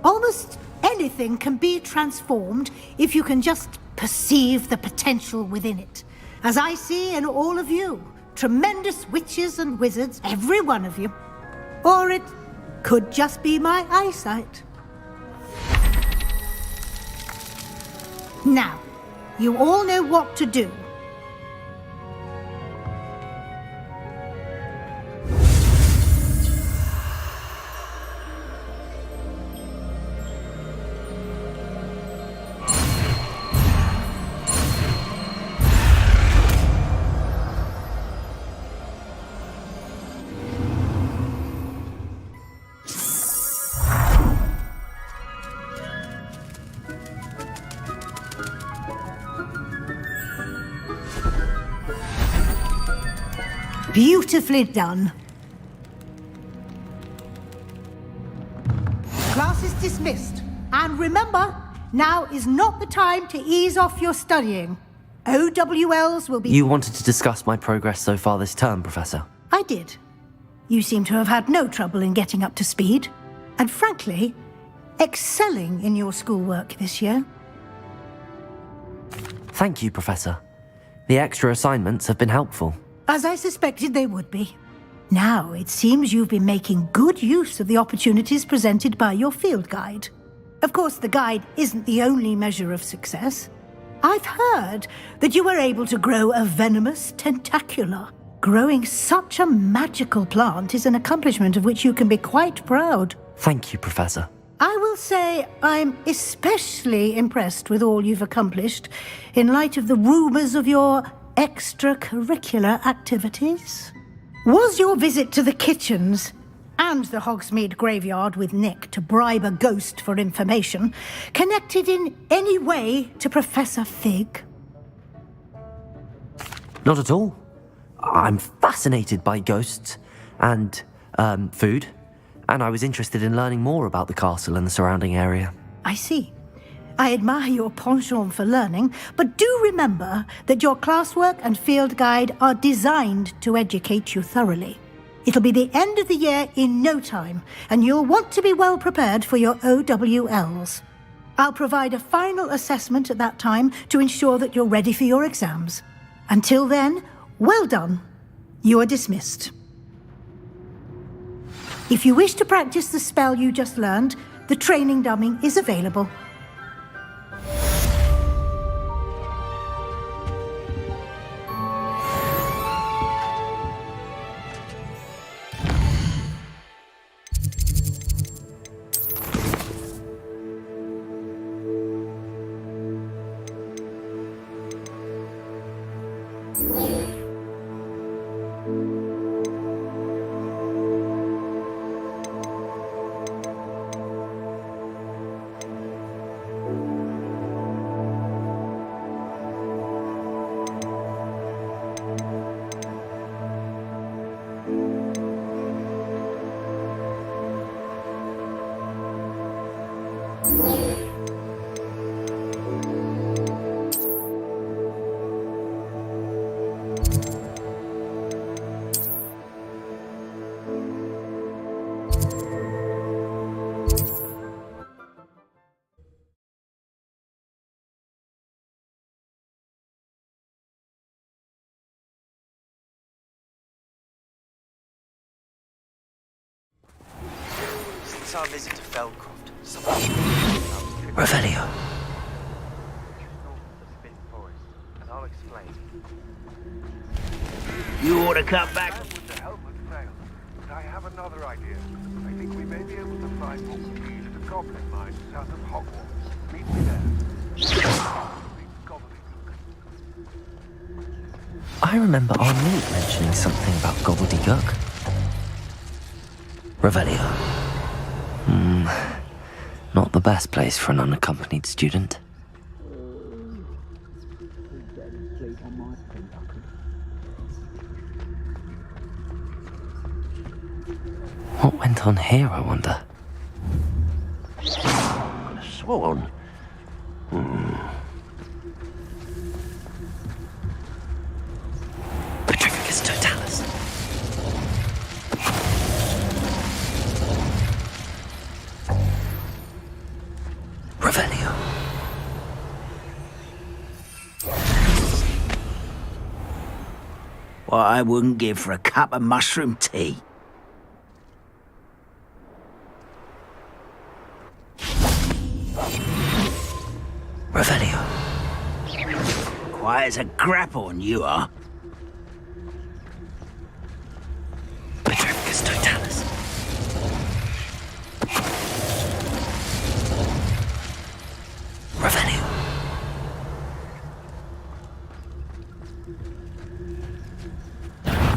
Almost anything can be transformed if you can just perceive the potential within it. As I see in all of you, tremendous witches and wizards, every one of you. Or it could just be my eyesight. Now, you all know what to do. Beautifully done. Class is dismissed. And remember, now is not the time to ease off your studying. OWLs will be... You wanted to discuss my progress so far this term, Professor. I did. You seem to have had no trouble in getting up to speed. And frankly, excelling in your schoolwork this year. Thank you, Professor. The extra assignments have been helpful. As I suspected they would be. Now, it seems you've been making good use of the opportunities presented by your field guide. Of course, the guide isn't the only measure of success. I've heard that you were able to grow a venomous tentacula. Growing such a magical plant is an accomplishment of which you can be quite proud. Thank you, Professor. I will say I'm especially impressed with all you've accomplished in light of the rumors of your extracurricular activities. Was your visit to the kitchens and the Hogsmeade graveyard with Nick to bribe a ghost for information connected in any way to Professor Fig? Not at all. I'm fascinated by ghosts and food, and I was interested in learning more about the castle and the surrounding area. I see. I admire your penchant for learning, but do remember that your classwork and field guide are designed to educate you thoroughly. It'll be the end of the year in no time, and you'll want to be well prepared for your OWLs. I'll provide a final assessment at that time to ensure that you're ready for your exams. Until then, well done, You are dismissed. If you wish to practice the spell you just learned, the training dummy is available. Since our visit to Feldcroft, Revelio. And I'll explain. You ought to come back. With the help had failed, but I have another idea. I think we may be able to find what we need at the goblin mine south of Hogwarts. Meet me there. I remember our mate mentioning something about gobbledygook. Revelio. Not the best place for an unaccompanied student. What went on here, I wonder? Swan. Petrificus totalis. Revelio. What I wouldn't give for a cup of mushroom tea. Revelio. Quiet as a grapple, you are. Petrificus totalis. Revelio.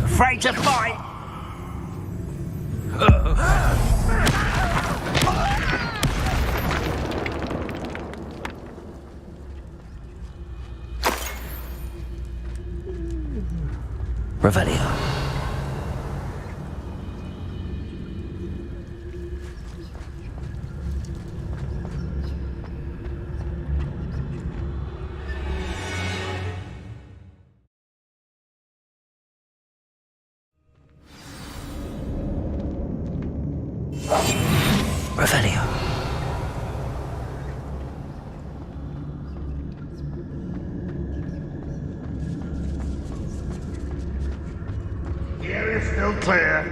Afraid to fight? Revelio. Revelio. The area's still clear.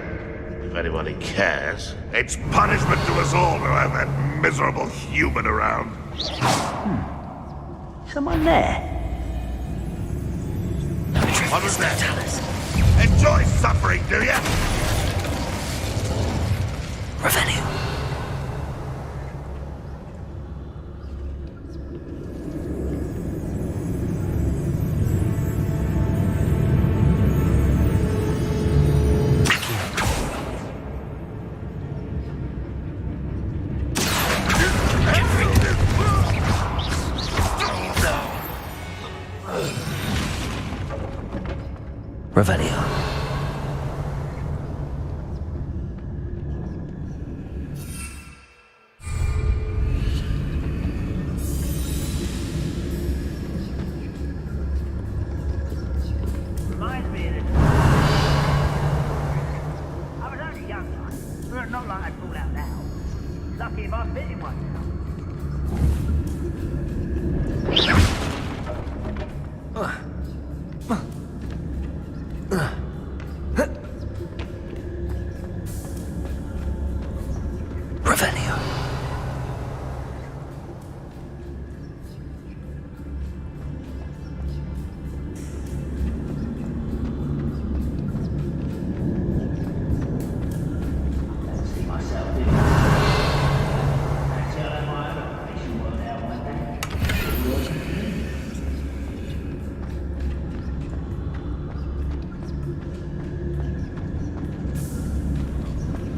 If anybody cares, it's punishment to us all to have that miserable human around. Someone there? What was that? Enjoy suffering, do ya? Revelio. Revelio. Reminds me of this. I was only young, but not like I'd fall out now. Lucky if I fit in one now.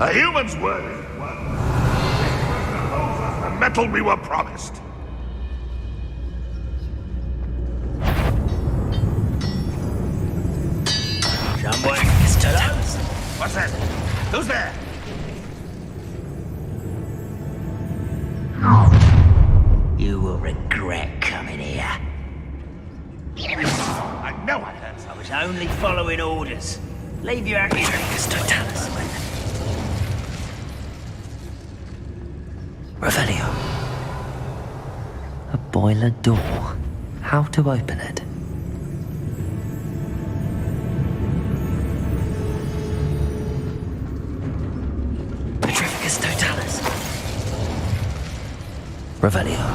A human's word is one. The metal we were promised. Someone What's that? Who's there? You will regret coming here. I know I heard I was only following orders. Leave your actions to talisman. Revelio. A boiler door. How to open it? Petrificus totalis. Revelio.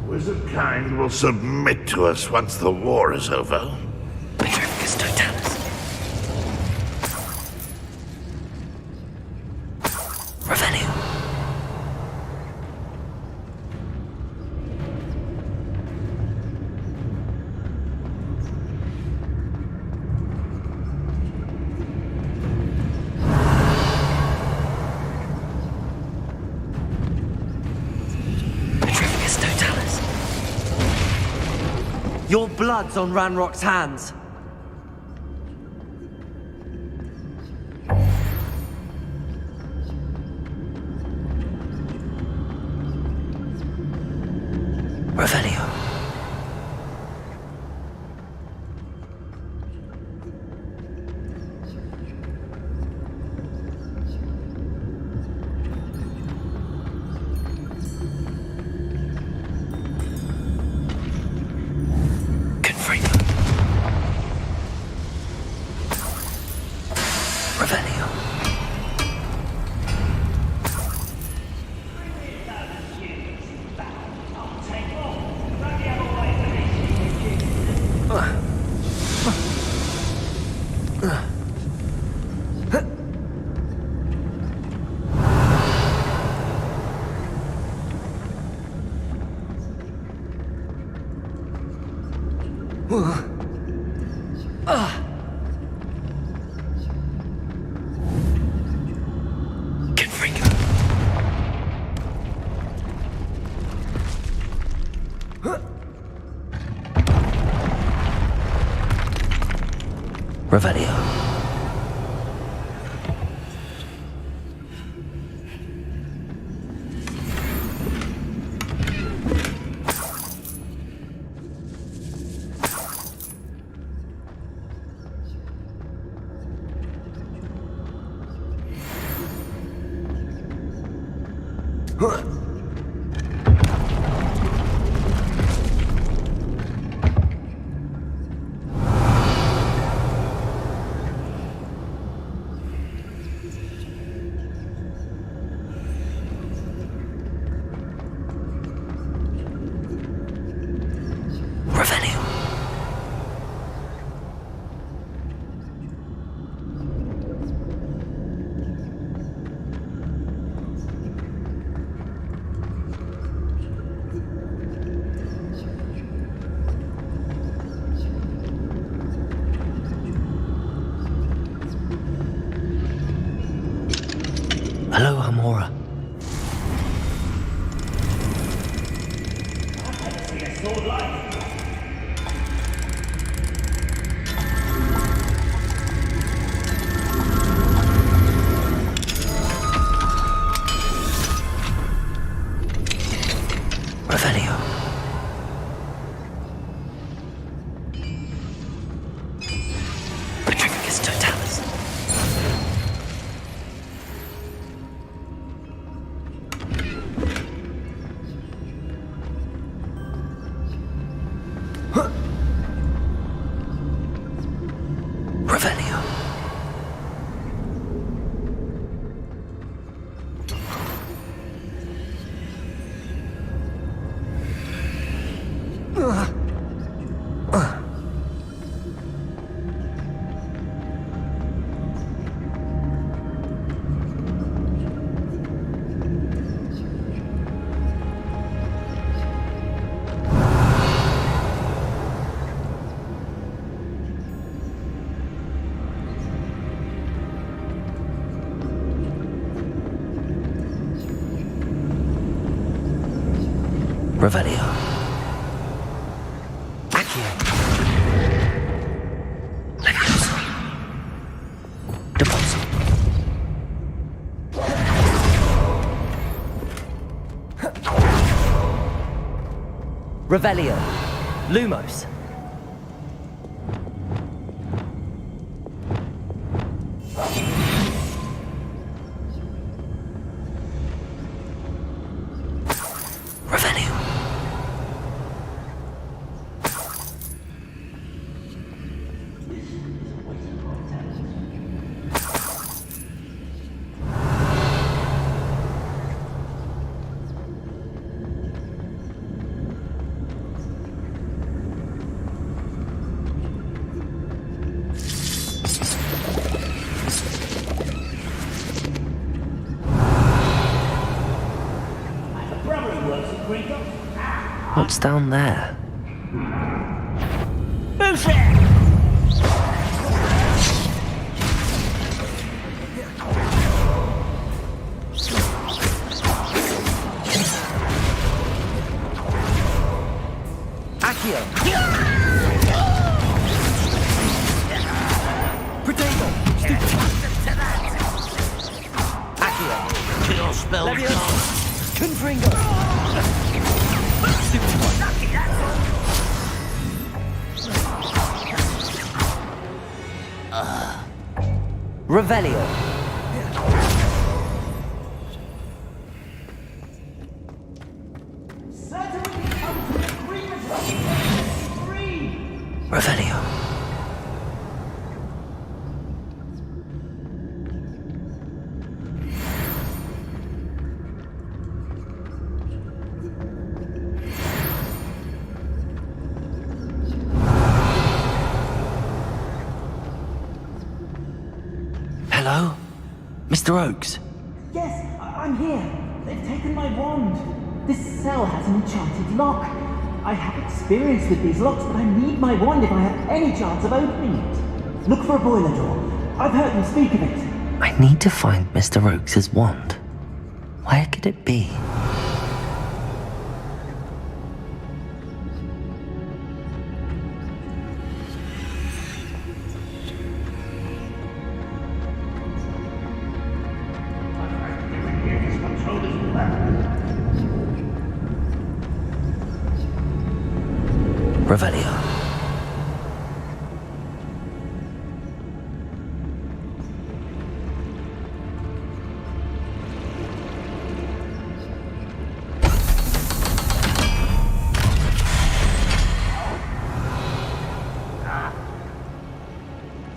Wizard kind will submit to us once the war is over. Petrificus totalis. Revelio. Petrificus totalis. Your blood's on Ranrock's hands. Revelio. Confringo. Revelio. Confringo. Revelio. Revelio. Hello, Amora. Revelio. Petrificus totalis. Revelio. Revelio. Accio. Levioso. Deposit. Revelio. Lumos. Revelio. What's down there? Who's there? Accio. Protego. Accio. Kill spell. Confringo. Revelio. Revelio. Hello? Mr. Oakes? Yes, I'm here. They've taken my wand. This cell has an enchanted lock. I have experience with these locks, but I need my wand if I have any chance of opening it. Look for a boiler door. I've heard them speak of it. I need to find Mr. Oakes' wand. Where could it be? Revelio.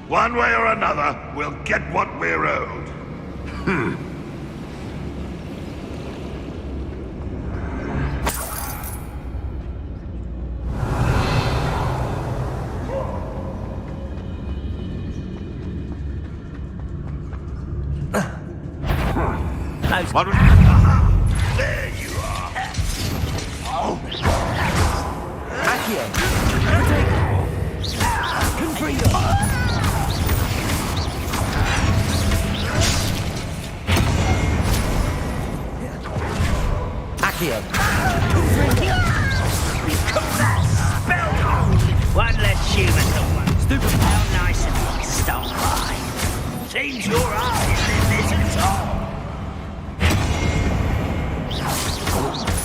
One way or another, we'll get what we're owed. What was... There you are. Accio. Confringo. Accio. Call that spellbound. One less human to one. Stupid. How nice of you to stop by. Seems your eyes in this at all.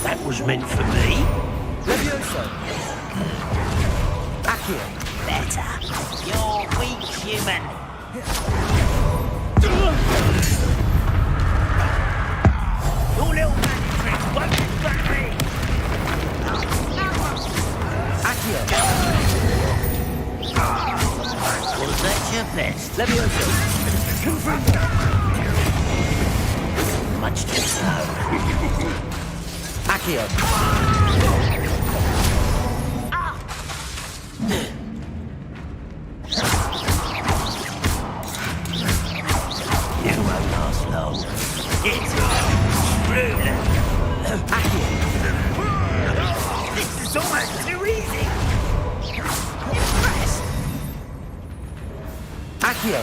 That was meant for me. Levioso. Accio. Better. You're weak, human. Your little magic trick won't distract me. Accio. Was that your best? Levioso. Confringo. Much too slow. Accio. You won't last long. It's rude. This is almost too easy. Impressed. Accio.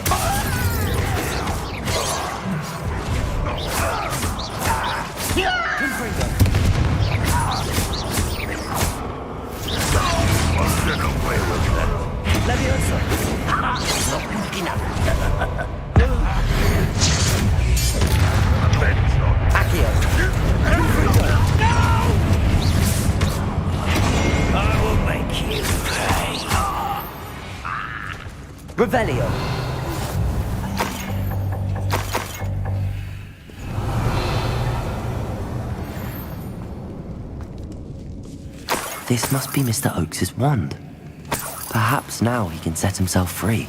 Confringo. Revelio. This must be Mr. Oakes's wand. Perhaps now he can set himself free.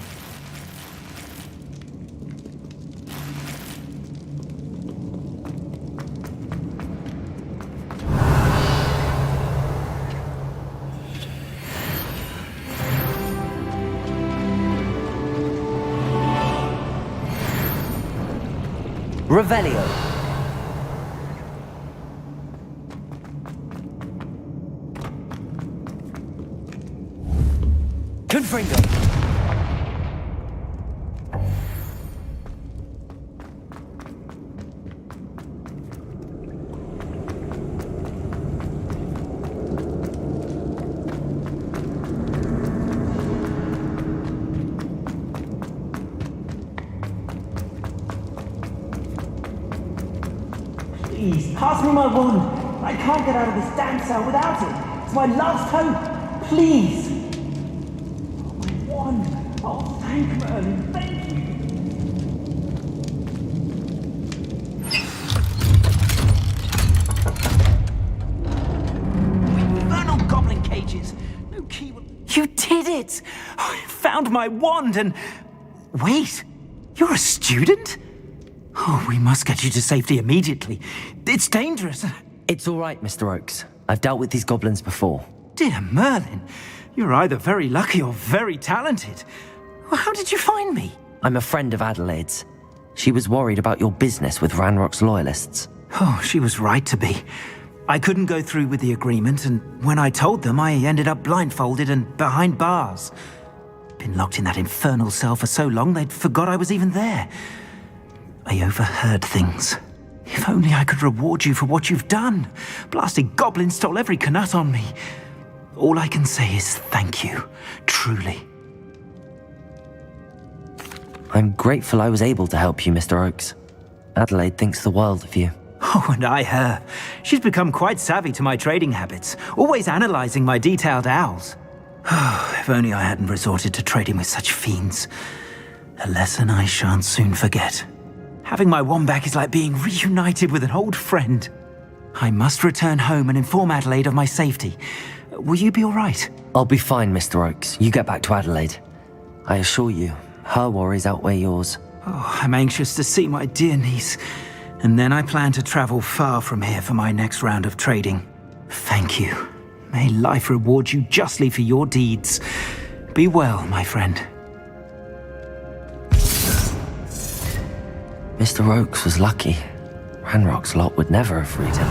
Revelio. Confringo. Please, pass me my wand. I can't get out of this damn cell without it. It's my last hope. Please. Oh, my wand. Oh, thank Merlin. Thank you. Infernal goblin cages. No key. You did it. I found my wand and... Wait. You're a student? Oh, we must get you to safety immediately. It's dangerous. It's all right, Mr. Oakes. I've dealt with these goblins before. Dear Merlin, you're either very lucky or very talented. Well, how did you find me? I'm a friend of Adelaide's. She was worried about your business with Ranrock's loyalists. Oh, she was right to be. I couldn't go through with the agreement, and when I told them, I ended up blindfolded and behind bars. Been locked in that infernal cell for so long, they'd forgot I was even there. I overheard things. If only I could reward you for what you've done. Blasted goblins stole every Knut on me. All I can say is thank you, truly. I'm grateful I was able to help you, Mr. Oakes. Adelaide thinks the world of you. Oh, and I her. She's become quite savvy to my trading habits, always analyzing my detailed owls. If only I hadn't resorted to trading with such fiends. A lesson I shan't soon forget. Having my wand back is like being reunited with an old friend. I must return home and inform Adelaide of my safety. Will you be all right? I'll be fine, Mr. Oakes. You get back to Adelaide. I assure you, her worries outweigh yours. Oh, I'm anxious to see my dear niece. And then I plan to travel far from here for my next round of trading. Thank you. May life reward you justly for your deeds. Be well, my friend. Mr. Oakes was lucky. Ranrock's lot would never have freed him.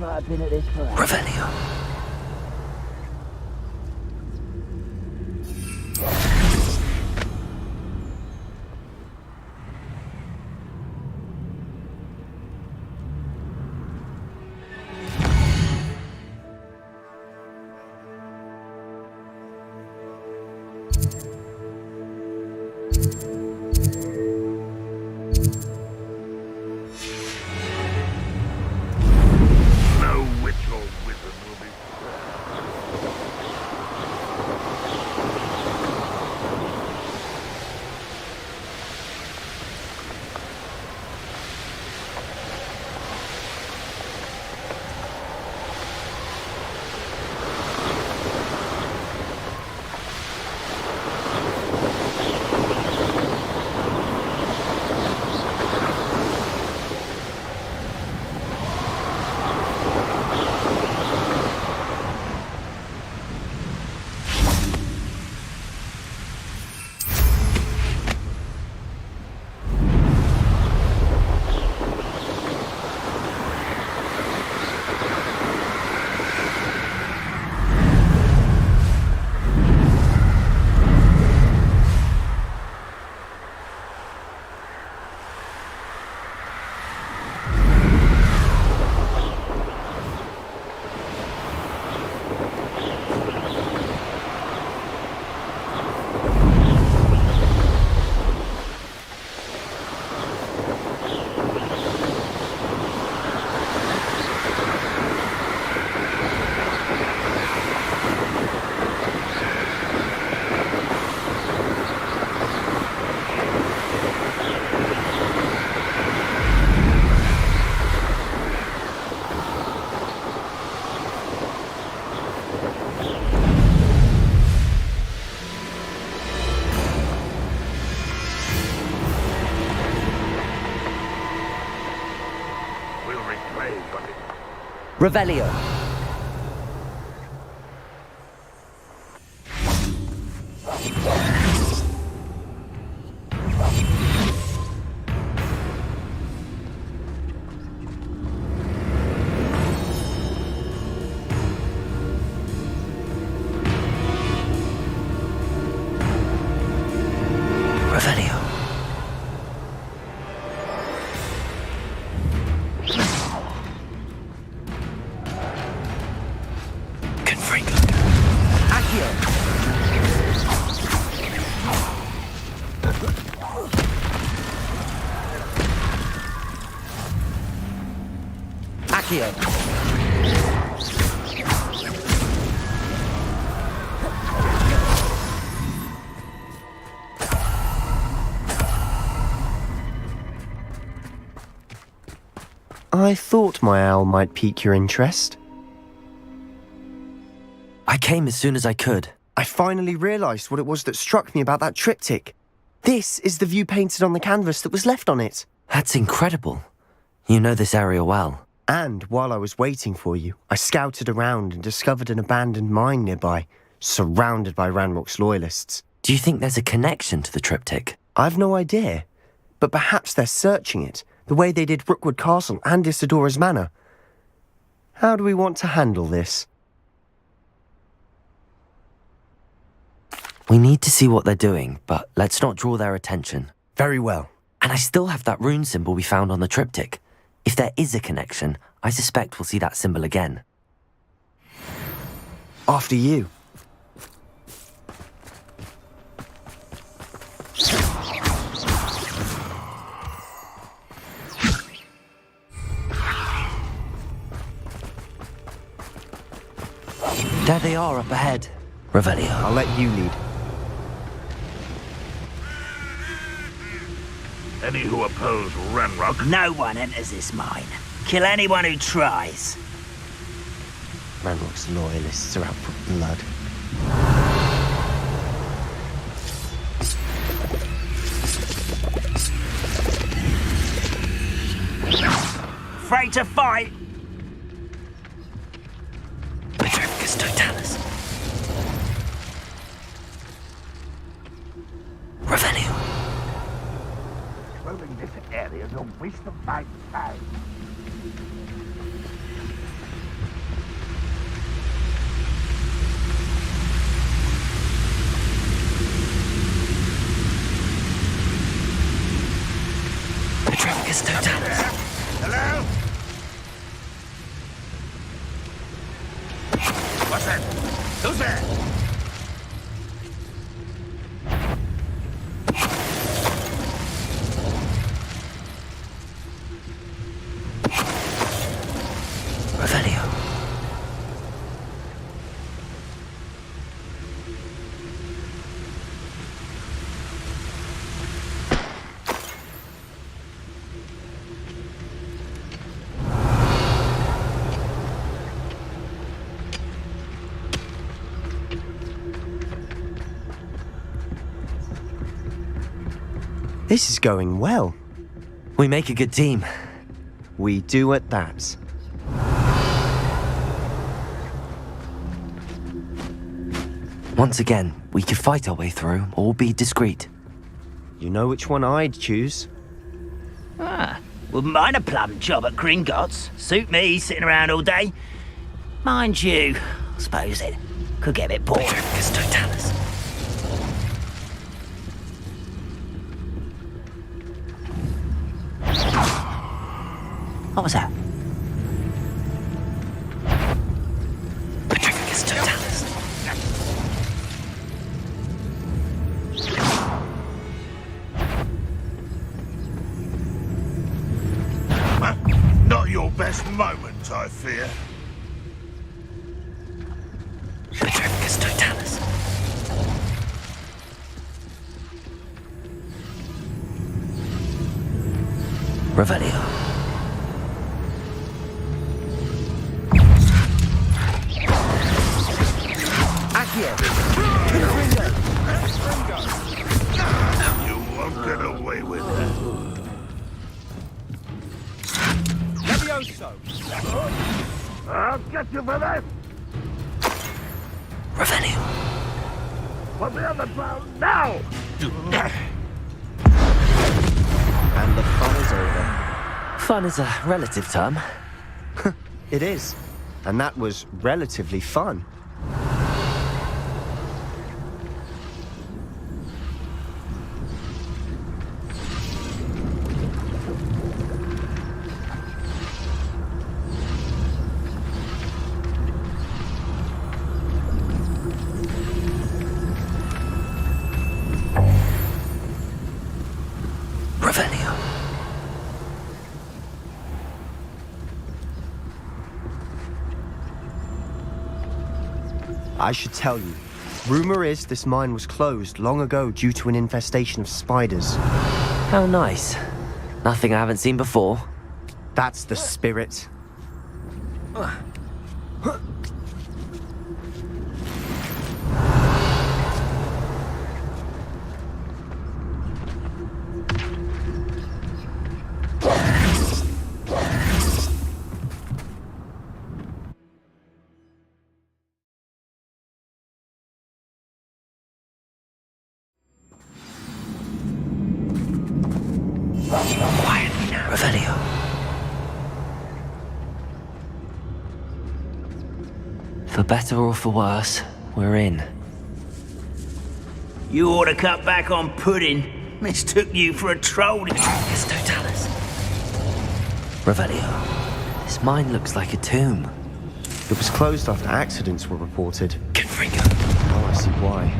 I've been at this forever. Revelio. Revelio. Revelio. I thought my owl might pique your interest. I came as soon as I could. I finally realised what it was that struck me about that triptych. This is the view painted on the canvas that was left on it. That's incredible. You know this area well. And while I was waiting for you, I scouted around and discovered an abandoned mine nearby, surrounded by Ranrock's loyalists. Do you think there's a connection to the triptych? I've no idea, but perhaps they're searching it, the way they did Rookwood Castle and Isidora's Manor. How do we want to handle this? We need to see what they're doing, but let's not draw their attention. Very well. And I still have that rune symbol we found on the triptych. If there is a connection, I suspect we'll see that symbol again. After you. There they are up ahead. Revelio. I'll let you lead. Any who oppose Ranrock? No one enters this mine. Kill anyone who tries. Ranrock's loyalists are out for blood. Afraid to fight? Petrificus totalis. Revelio. Roaming this area is a waste of my time. Petrificus totalis. Hello? What's that? Who's there? Revelio. This is going well. We make a good team. We do at that. Once again, we could fight our way through or be discreet. You know which one I'd choose? Wouldn't mind a plum job at Gringotts. Suit me, sitting around all day. Mind you, I suppose it could get a bit boring. Petrificus totalis. What was that? Petrificus totalis. Not your best moment, I fear. Petrificus totalis. Revelio. You won't get away with it. I'll get you for this! Revelio. Put me on the ground now! And the fun is over. Fun is a relative term. It is. And that was relatively fun. Revelio. I should tell you. Rumor is this mine was closed long ago due to an infestation of spiders. How nice. Nothing I haven't seen before. That's the spirit. Quietly now, Revelio. For better or for worse, we're in. You ought to cut back on pudding. Mistook you for a troll. It's Totalis. Revelio. This mine looks like a tomb. It was closed after accidents were reported. Confringo. Now I see why.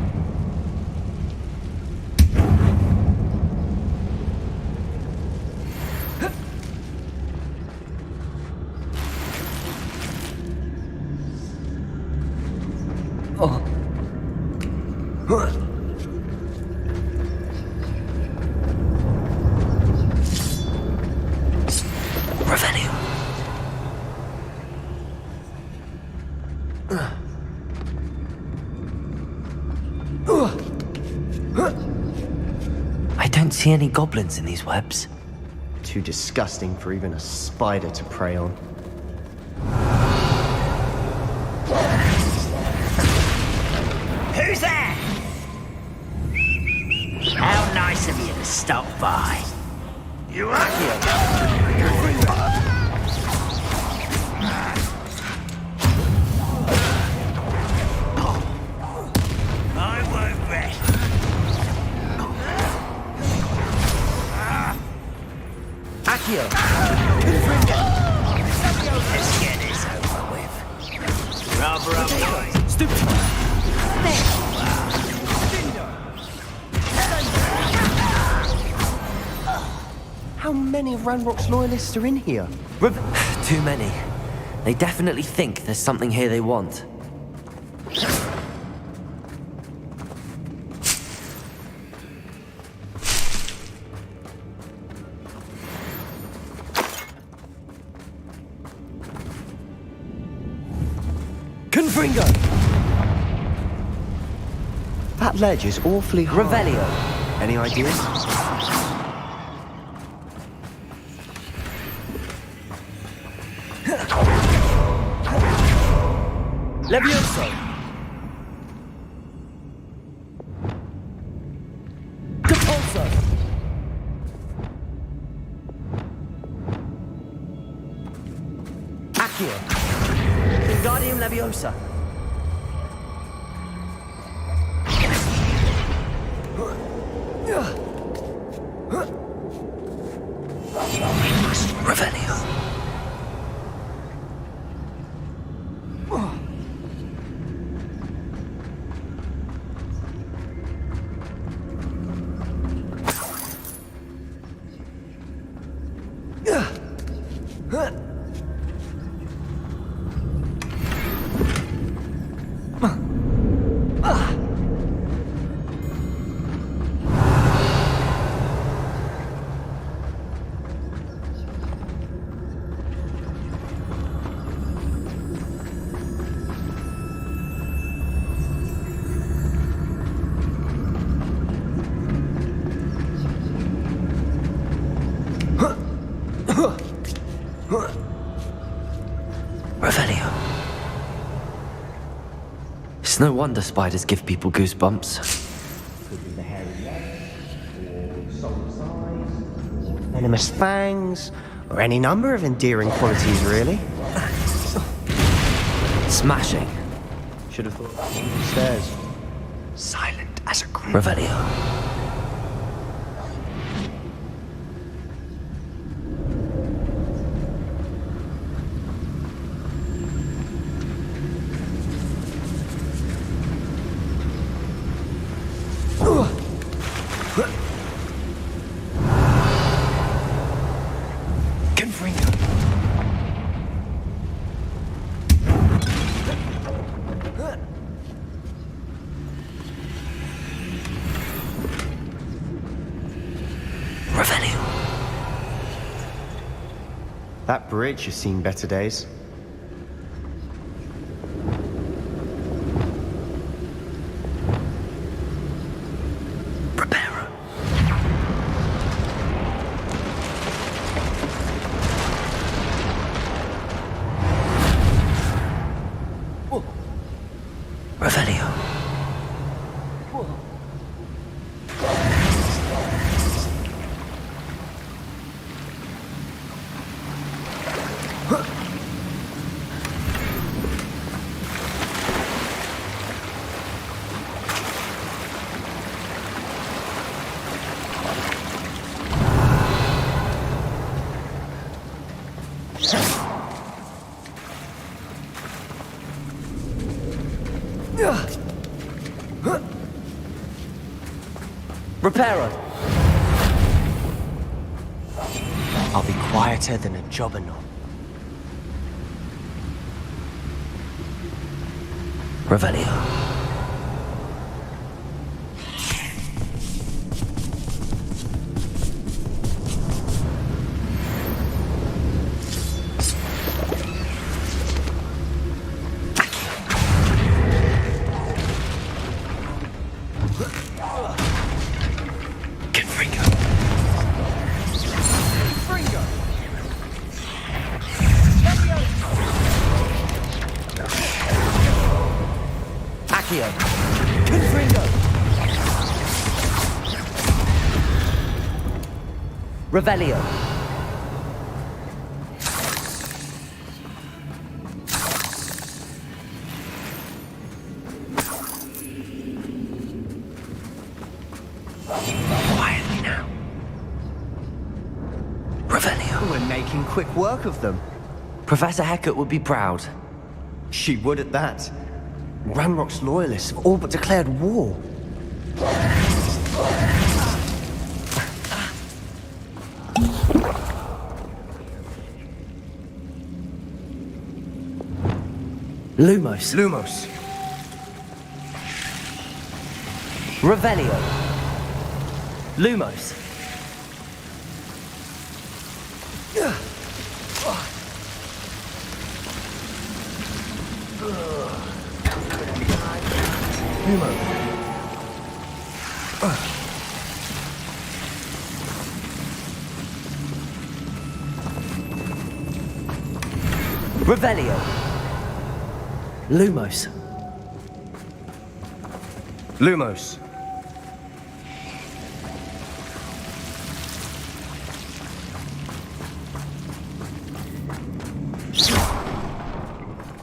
Revelio. I don't see any goblins in these webs. Too disgusting for even a spider to prey on. Who's there? How nice of you to stop by. You are here. I won't rest. Accio! Let's get this over with. Rubber up boys. Stupid! How many of Ranrock's loyalists are in here? Too many. They definitely think there's something here they want. Confringo! That ledge is awfully high. Revelio. Any ideas? Levioso! Depulso! Accio! Wingardium Leviosa! Revelio. no wonder spiders give people goosebumps. Could be the hairy legs, or soul size, or venomous fangs, or any number of endearing qualities, really. Smashing. Should have thought stairs. Silent as a group. Revelio. That bridge has seen better days. Revelio. Reparo. I'll be quieter than a jobberknoll. Revelio. Revelio. Quietly now. Revelio. We're making quick work of them. Professor Hecat would be proud. She would at that. Ranrock's loyalists have all but declared war. Lumos. Lumos. Revelio. Lumos. Revelio. Lumos. Lumos.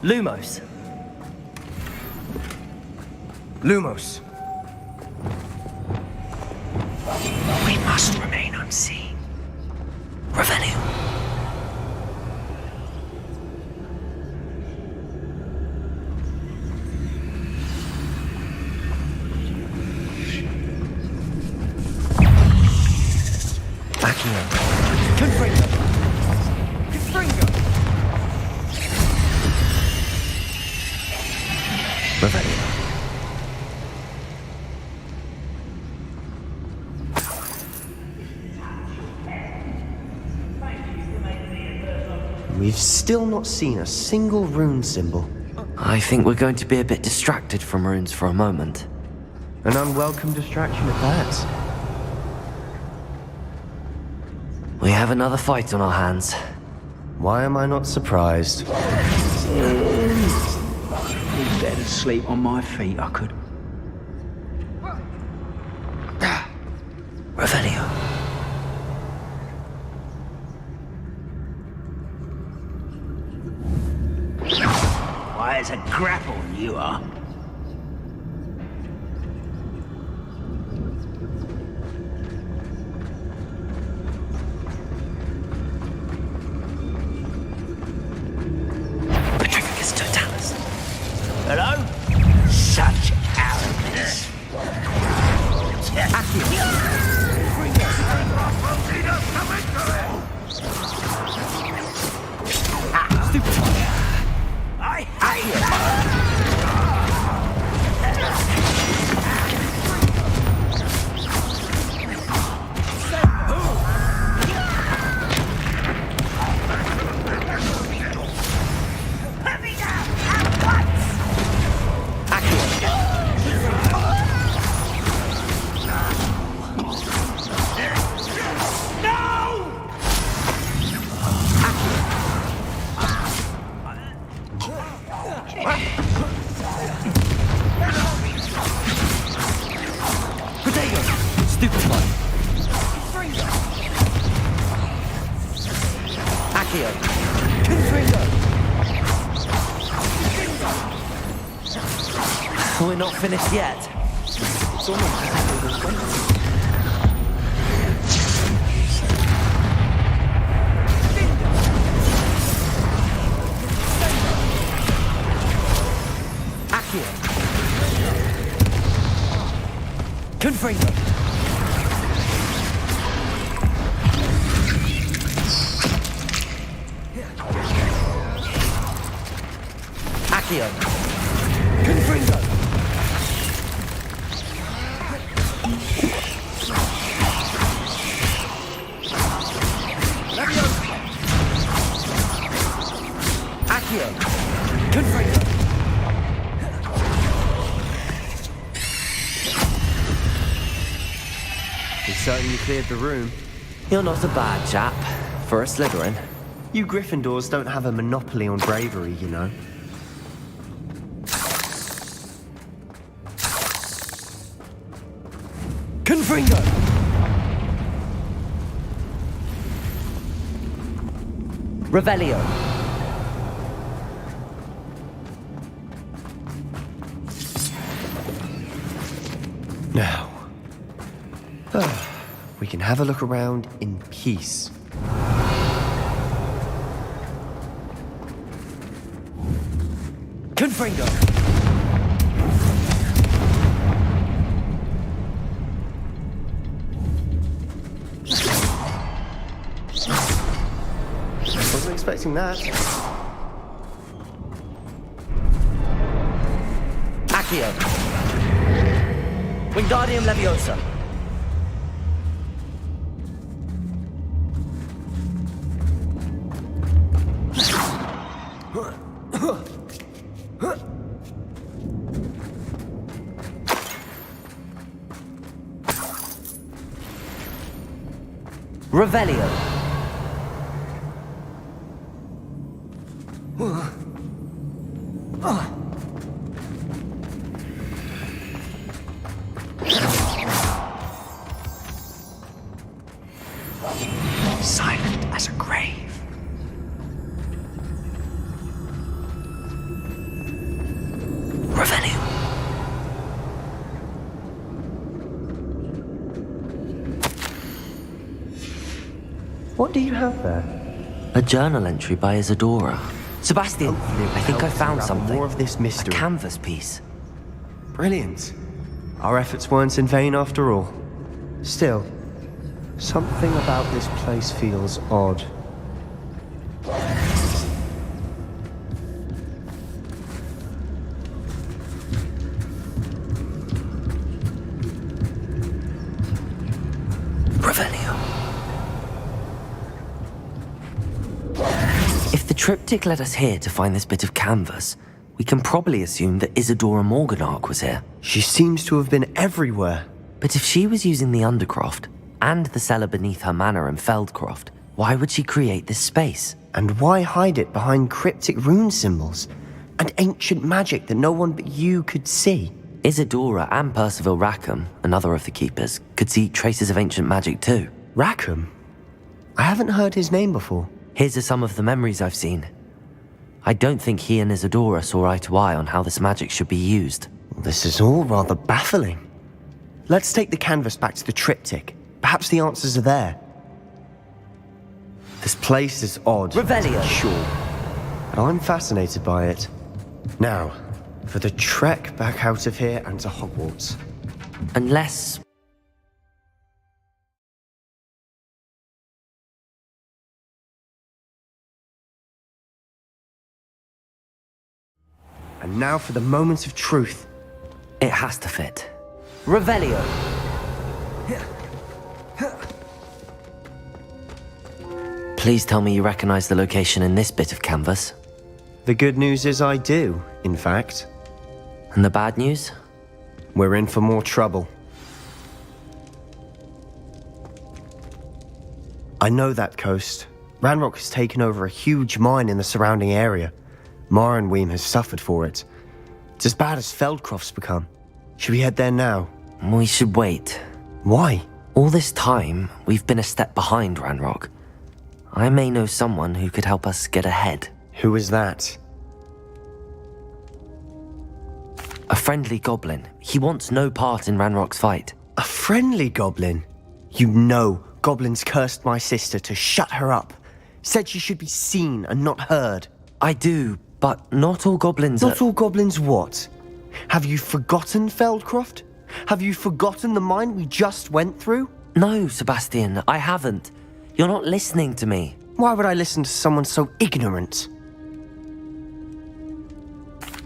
Lumos. Lumos. We must remain unseen. Revelio. We've still not seen a single rune symbol. I think we're going to be a bit distracted from runes for a moment. An unwelcome distraction at that. We have another fight on our hands. Why am I not surprised? We better could sleep on my feet, I could. Revelio. Why, it's a grapple, you are. Petrificus totalis. Hello? Such arrogance. Stupid. I hate We're not finished yet. It's almost Accio. Confringo. Accio. Confringo. Confringo. We certainly cleared the room. You're not a bad chap for a Slytherin. You Gryffindors don't have a monopoly on bravery, you know. Confringo! Revelio. Now, we can have a look around in peace. Confringo. Wasn't expecting that. Accio. Wingardium Leviosa. Revelio. Silent as a grave. Revelio. What do you have there? A journal entry by Isadora. Sebastian, I think I found something. More of this mystery. A canvas piece. Brilliant. Our efforts weren't in vain after all. Still, something about this place feels odd. Revelio. If the triptych led us here to find this bit of canvas, we can probably assume that Isadora Morganark was here. She seems to have been everywhere. But if she was using the Undercroft and the cellar beneath her manor in Feldcroft, why would she create this space? And why hide it behind cryptic rune symbols? and ancient magic that no one but you could see. Isadora and Percival Rackham, another of the keepers, could see traces of ancient magic too. Rackham? I haven't heard his name before. His are some of the memories I've seen. I don't think he and Isadora saw eye to eye on how this magic should be used. This is all rather baffling. Let's take the canvas back to the triptych. Perhaps the answers are there. This place is odd. Revelio! Sure. But I'm fascinated by it. Now, for the trek back out of here and to Hogwarts. Unless... And now for the moment of truth. It has to fit. Revelio! Please tell me you recognize the location in this bit of canvas. The good news is I do, in fact. And the bad news? We're in for more trouble. I know that coast. Ranrock has taken over a huge mine in the surrounding area. Mornweem has suffered for it. It's as bad as Feldcroft's become. Should we head there now? We should wait. Why? All this time, we've been a step behind Ranrock. I may know someone who could help us get ahead. Who is that? A friendly goblin. He wants no part in Ranrock's fight. A friendly goblin? You know goblins cursed my sister to shut her up. Said she should be seen and not heard. I do, but not all goblins Not all goblins what? Have you forgotten Feldcroft? Have you forgotten the mine we just went through? No, Sebastian, I haven't. You're not listening to me. Why would I listen to someone so ignorant?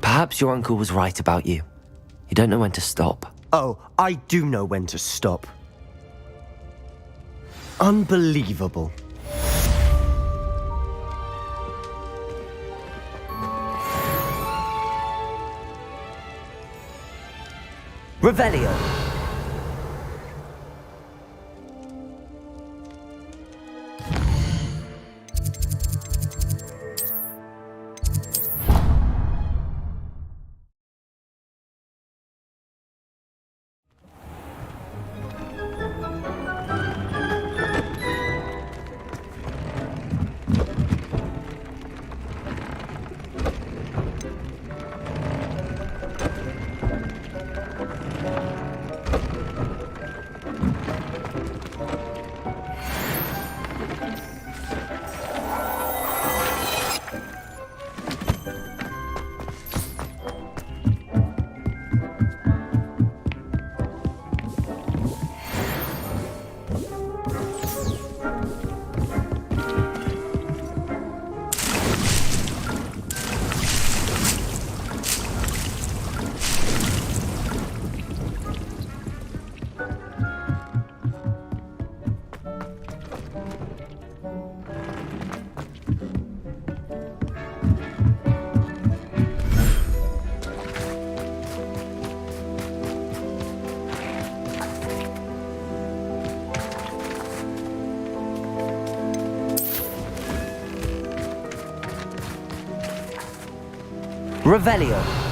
Perhaps your uncle was right about you. You don't know when to stop. Oh, I do know when to stop. Unbelievable. Revelio! Revelio!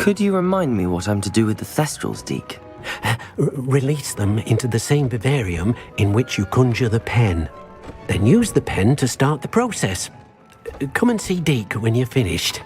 Could you remind me what I'm to do with the Thestrals, Deke? Release them into the same vivarium in which you conjure the pen. Then use the pen to start the process. Come and see Deke when you're finished.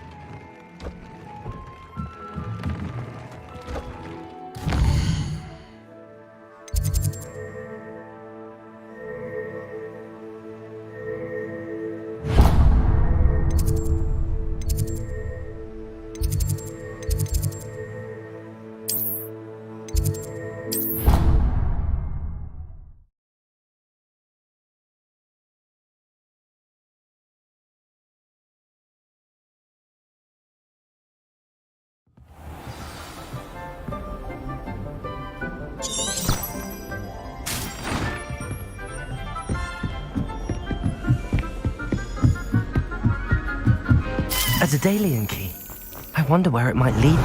There's a Dalian key. I wonder where it might lead me.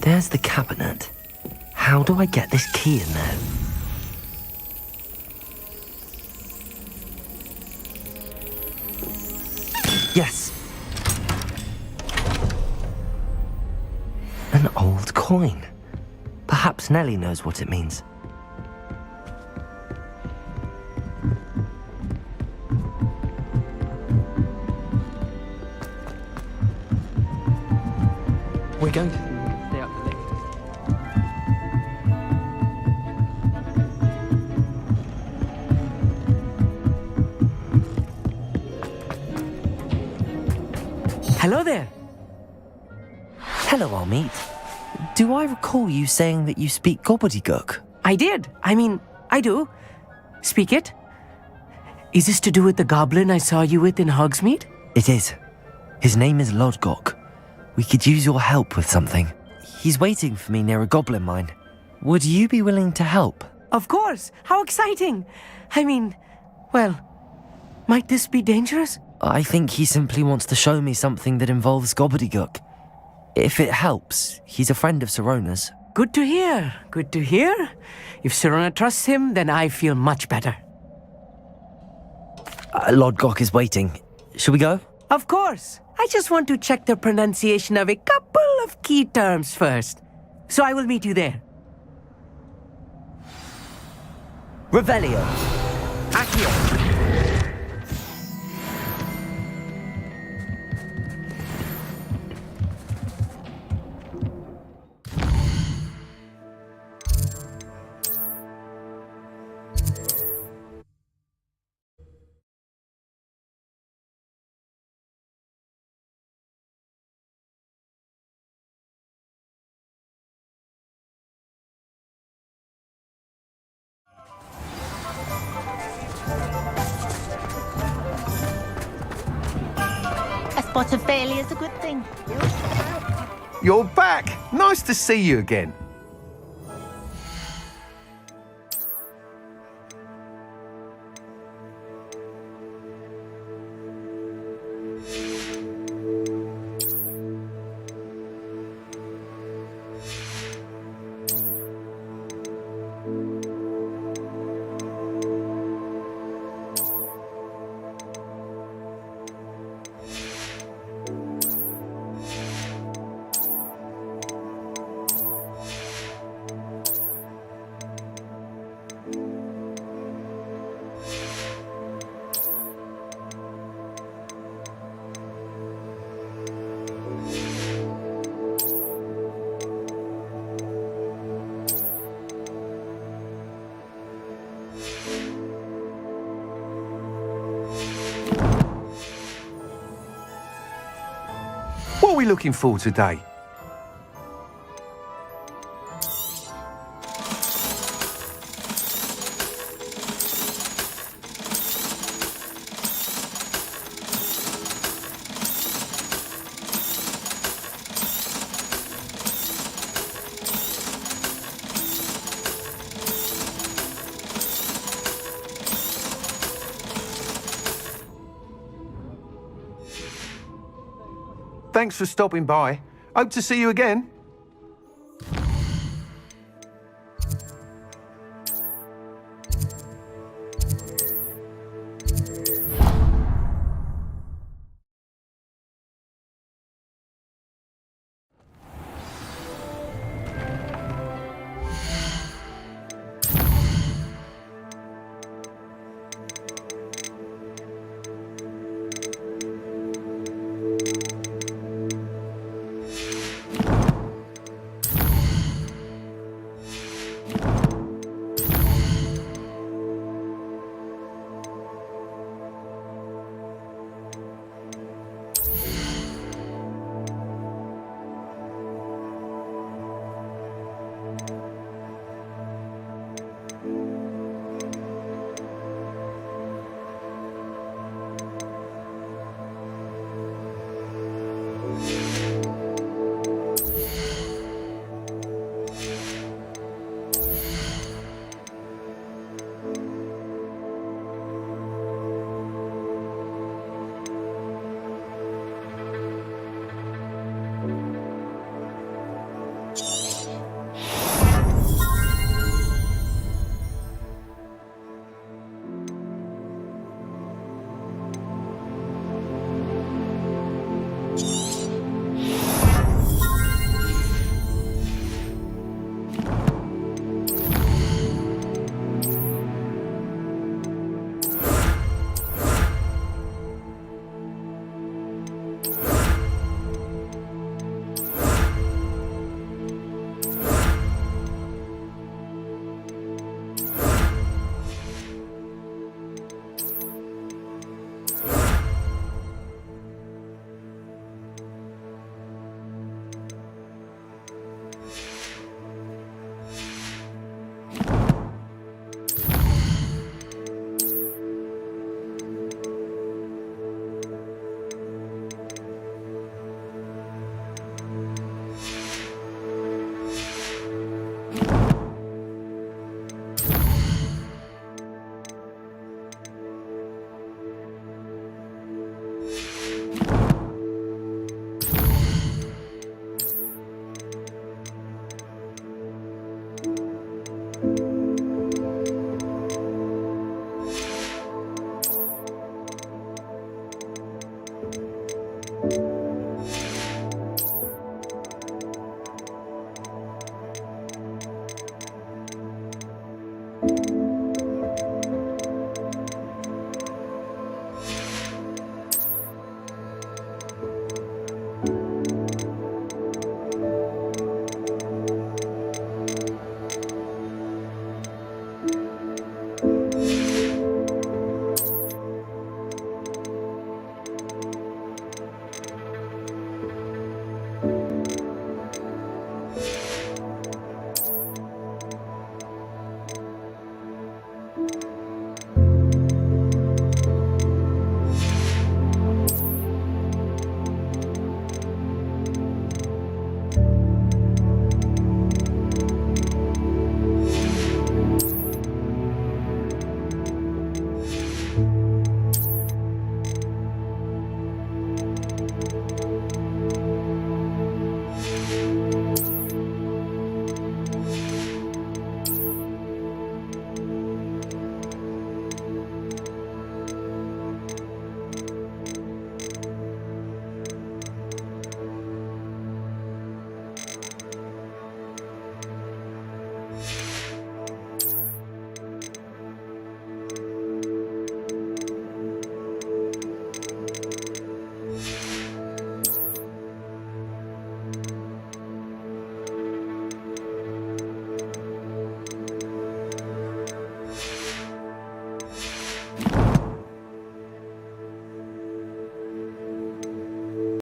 There's the cabinet. How do I get this key in there? Yes. An old coin. Perhaps Nellie knows what it means. We're going to stay up the lift. Hello there. Hello, Amit. Do I recall you saying that you speak gobbledygook? I did. I do. Speak it. Is this to do with the goblin I saw you with in Hogsmeade? It is. His name is Lodgok. We could use your help with something. He's waiting for me near a goblin mine. Would you be willing to help? Of course. How exciting. Well, might this be dangerous? I think he simply wants to show me something that involves gobbledygook. If it helps, he's a friend of Sirona's. Good to hear. Good to hear. If Sirona trusts him, then I feel much better. Lodgok is waiting. Shall we go? Of course. I just want to check the pronunciation of a couple of key terms first. So I will meet you there. Revelio. Accio. Spot of failure is a good thing. You're back! Nice to see you again. What are we looking for today? Thanks for stopping by. Hope to see you again.